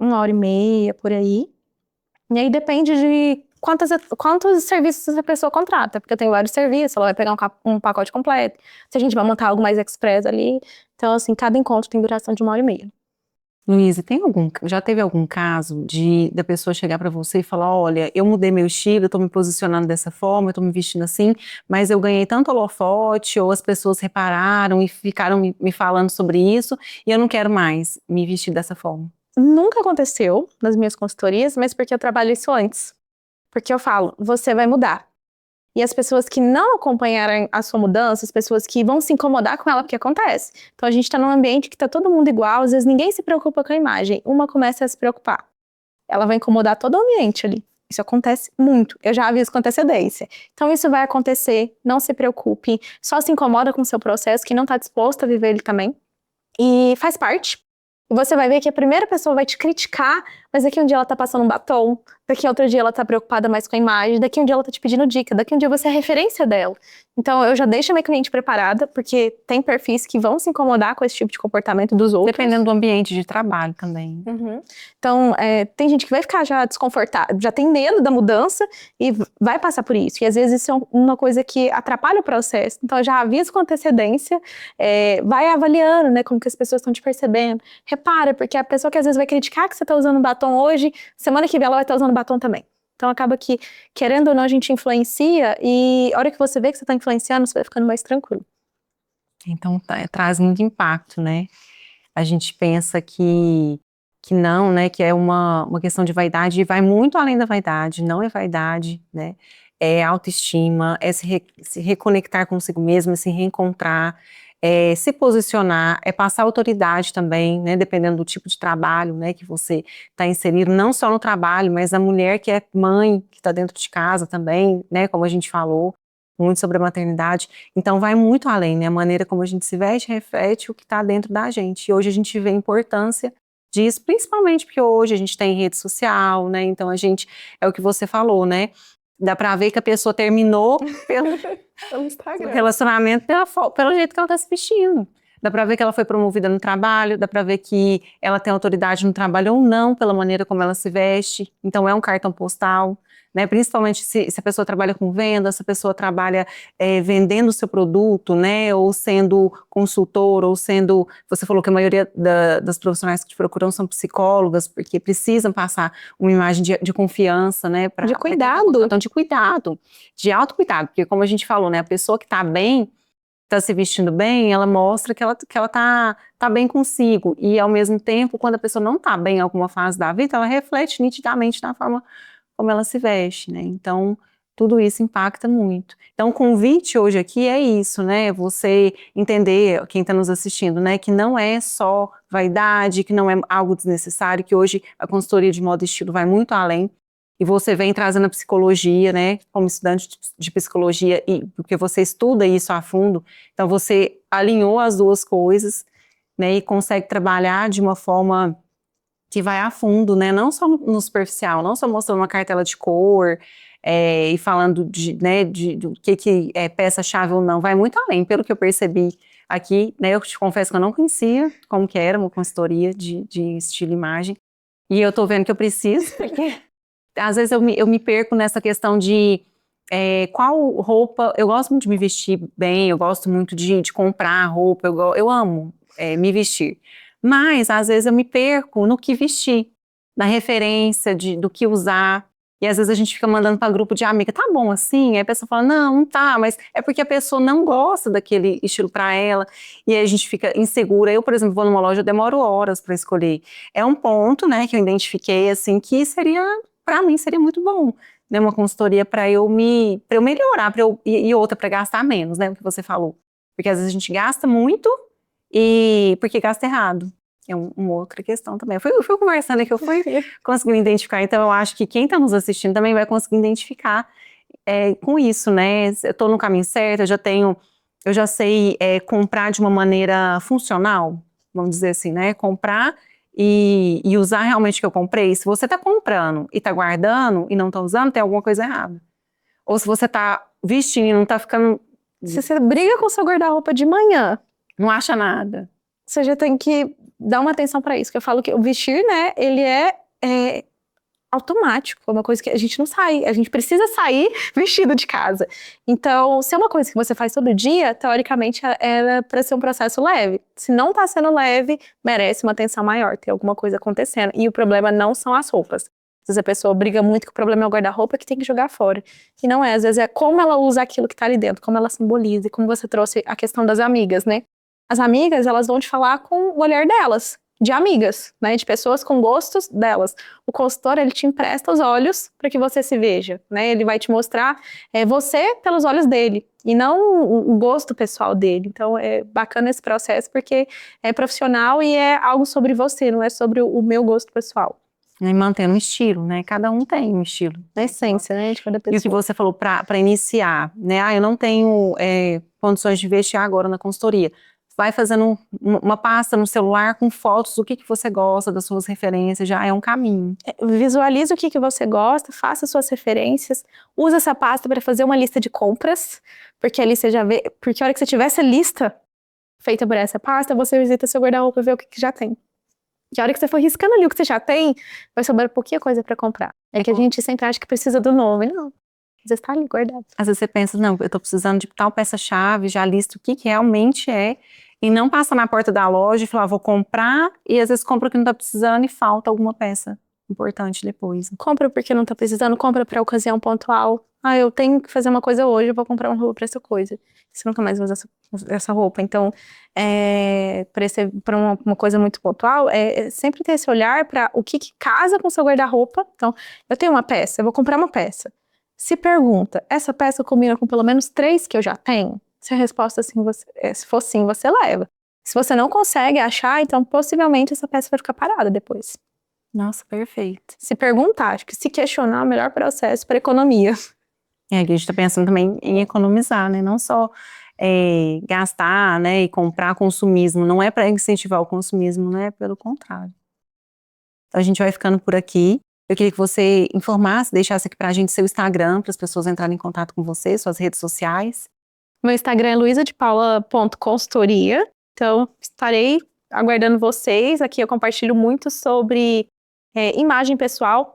1h30 por aí. E aí depende de quantos serviços essa pessoa contrata, porque eu tenho vários serviços, ela vai pegar um pacote completo, se a gente vai montar algo mais express ali. Então, assim, cada encontro tem duração de 1h30. Luísa, já teve algum caso da pessoa chegar pra você e falar, olha, eu mudei meu estilo, eu tô me posicionando dessa forma, eu tô me vestindo assim, mas eu ganhei tanto holofote, ou as pessoas repararam e ficaram me falando sobre isso, e eu não quero mais me vestir dessa forma? Nunca aconteceu nas minhas consultorias, mas porque eu trabalho isso antes. Porque eu falo, você vai mudar. E as pessoas que não acompanharem a sua mudança, as pessoas que vão se incomodar com ela, porque acontece. Então a gente tá num ambiente que tá todo mundo igual, às vezes ninguém se preocupa com a imagem. Uma começa a se preocupar. Ela vai incomodar todo o ambiente ali. Isso acontece muito. Eu já aviso com antecedência. Então isso vai acontecer, não se preocupe. Só se incomoda com o seu processo, que não tá disposto a viver ele também. E faz parte. E você vai ver que a primeira pessoa vai te criticar, mas daqui um dia ela tá passando um batom, daqui outro dia ela tá preocupada mais com a imagem, daqui um dia ela tá te pedindo dica, daqui um dia você é a referência dela. Então eu já deixo a minha cliente preparada, porque tem perfis que vão se incomodar com esse tipo de comportamento dos outros. Dependendo do ambiente de trabalho também. Então, tem gente que vai ficar já desconfortável, já tem medo da mudança e vai passar por isso. E às vezes isso é uma coisa que atrapalha o processo. Então eu já aviso com antecedência, vai avaliando, né, como que as pessoas estão te percebendo. Repara, porque a pessoa que às vezes vai criticar que você tá usando batom hoje, semana que vem ela vai estar usando batom também. Então acaba que, querendo ou não, a gente influencia e a hora que você vê que você tá influenciando, você vai ficando mais tranquilo. Então traz muito impacto, né? A gente pensa que não, né? Que é uma questão de vaidade e vai muito além da vaidade, não é vaidade, né? É autoestima, é se reconectar consigo mesmo, é se reencontrar, é se posicionar, é passar autoridade também, né? Dependendo do tipo de trabalho, né? Que você está inserido, não só no trabalho, mas a mulher que é mãe, que está dentro de casa também, né? Como a gente falou muito sobre a maternidade. Então vai muito além, né? A maneira como a gente se veste reflete o que está dentro da gente. E hoje a gente vê a importância disso, principalmente porque hoje a gente tem rede social, né? Então a gente, é o que você falou, né? Dá pra ver que a pessoa terminou pelo Instagram. relacionamento pelo jeito que ela tá se vestindo. Dá pra ver que ela foi promovida no trabalho, dá pra ver que ela tem autoridade no trabalho ou não, pela maneira como ela se veste. Então é um cartão postal, né? Principalmente se a pessoa trabalha com venda, se a pessoa trabalha vendendo o seu produto, né? Ou sendo consultor, ou sendo... Você falou que a maioria das profissionais que te procuram são psicólogas, porque precisam passar uma imagem de confiança, né? De cuidado. Então, de cuidado, de autocuidado, porque como a gente falou, né? A pessoa que tá bem, tá se vestindo bem, ela mostra que ela tá bem consigo. E, ao mesmo tempo, quando a pessoa não tá bem em alguma fase da vida, ela reflete nitidamente na forma como ela se veste, né? Então, tudo isso impacta muito. Então, o convite hoje aqui é isso, né? Você entender, quem está nos assistindo, né? Que não é só vaidade, que não é algo desnecessário, que hoje a consultoria de moda e estilo vai muito além. E você vem trazendo a psicologia, né? Como estudante de psicologia, e porque você estuda isso a fundo, então você alinhou as duas coisas, né? E consegue trabalhar de uma forma que vai a fundo, né? Não só no superficial, não só mostrando uma cartela de cor e falando do que é peça-chave ou não, vai muito além, pelo que eu percebi aqui, né? Eu te confesso que eu não conhecia como que era uma consultoria de estilo e imagem, e eu tô vendo que eu preciso, porque às vezes eu me perco nessa questão de qual roupa. Eu gosto muito de me vestir bem, eu gosto muito de comprar roupa, eu amo me vestir. Mas, às vezes, eu me perco no que vestir, na referência do que usar. E, às vezes, a gente fica mandando para grupo de amiga, tá bom assim? Aí a pessoa fala, não tá, mas é porque a pessoa não gosta daquele estilo para ela. E aí a gente fica insegura. Eu, por exemplo, vou numa loja, eu demoro horas para escolher. É um ponto, né, que eu identifiquei, assim, que para mim, seria muito bom. Né, uma consultoria para eu melhorar, e outra para gastar menos, né, o que você falou. Porque, às vezes, a gente gasta muito, e porque gasta errado. É uma outra questão também. Eu fui conversando aqui, eu fui conseguindo identificar. Então, eu acho que quem está nos assistindo também vai conseguir identificar com isso, né? Eu estou no caminho certo, eu já sei comprar de uma maneira funcional, vamos dizer assim, né? Comprar e usar realmente o que eu comprei. Se você está comprando e está guardando e não está usando, tem alguma coisa errada. Ou se você está vestindo e não está ficando... Se você briga com o seu guarda-roupa de manhã, não acha nada, você já tem que dar uma atenção para isso, que eu falo que o vestir, né, ele é automático, é uma coisa que a gente não sai, a gente precisa sair vestido de casa. Então, se é uma coisa que você faz todo dia, teoricamente era para ser um processo leve. Se não tá sendo leve, merece uma atenção maior, tem alguma coisa acontecendo. E o problema não são as roupas. Às vezes a pessoa briga muito que o problema é o guarda-roupa que tem que jogar fora. E não é, às vezes é como ela usa aquilo que tá ali dentro, como ela simboliza, e como você trouxe a questão das amigas, né? As amigas, elas vão te falar com o olhar delas, de amigas, né? De pessoas com gostos delas. O consultor, ele te empresta os olhos para que você se veja, né? Ele vai te mostrar você pelos olhos dele e não o gosto pessoal dele. Então, é bacana esse processo porque é profissional e é algo sobre você, não é sobre o meu gosto pessoal. E mantendo um estilo, né? Cada um tem um estilo. Na essência, né? De cada pessoa. E o que você falou para iniciar, né? Eu não tenho condições de investir agora na consultoria. Vai fazendo uma pasta no celular com fotos do que você gosta, das suas referências, já é um caminho. Visualize o que você gosta, faça suas referências, usa essa pasta para fazer uma lista de compras, porque ali você já vê, porque a hora que você tiver essa lista feita por essa pasta, você visita seu guarda-roupa e vê o que já tem. Que a hora que você for riscando ali o que você já tem, vai sobrar pouquinha coisa para comprar. É que a gente sempre acha que precisa do novo, e não. Às vezes tá ali guardado. Às vezes você pensa, não, eu tô precisando de tal peça-chave, já lista o que realmente é, e não passa na porta da loja e fala, vou comprar, e às vezes compra o que não tá precisando e falta alguma peça importante depois. Compra porque não tá precisando, compra pra ocasião pontual. Ah, eu tenho que fazer uma coisa hoje, eu vou comprar uma roupa pra essa coisa. Você nunca mais usa essa roupa. Então, pra uma coisa muito pontual, sempre ter esse olhar pra o que casa com o seu guarda-roupa. Então, eu tenho uma peça, eu vou comprar uma peça. Se pergunta, essa peça combina com pelo menos 3 que eu já tenho? Se a resposta se for sim, você leva. Se você não consegue achar, então possivelmente essa peça vai ficar parada depois. Nossa, perfeito. Se perguntar, acho que se questionar é o melhor processo para economia. A gente está pensando também em economizar, né? Não só gastar, né, e comprar consumismo. Não é para incentivar o consumismo, né? Pelo contrário. Então a gente vai ficando por aqui. Eu queria que você informasse, deixasse aqui para a gente seu Instagram, para as pessoas entrarem em contato com você, suas redes sociais. Meu Instagram é luisadepaula.consultoria. Então, estarei aguardando vocês. Aqui eu compartilho muito sobre imagem pessoal.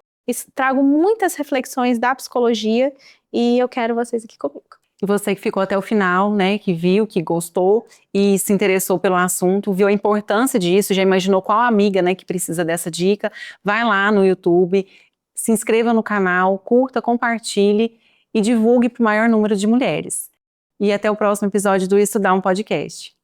Trago muitas reflexões da psicologia e eu quero vocês aqui comigo. E você que ficou até o final, né, que viu, que gostou e se interessou pelo assunto, viu a importância disso, já imaginou qual amiga, né, que precisa dessa dica, vai lá no YouTube, se inscreva no canal, curta, compartilhe e divulgue para o maior número de mulheres. E até o próximo episódio do Isso Dá um Podcast.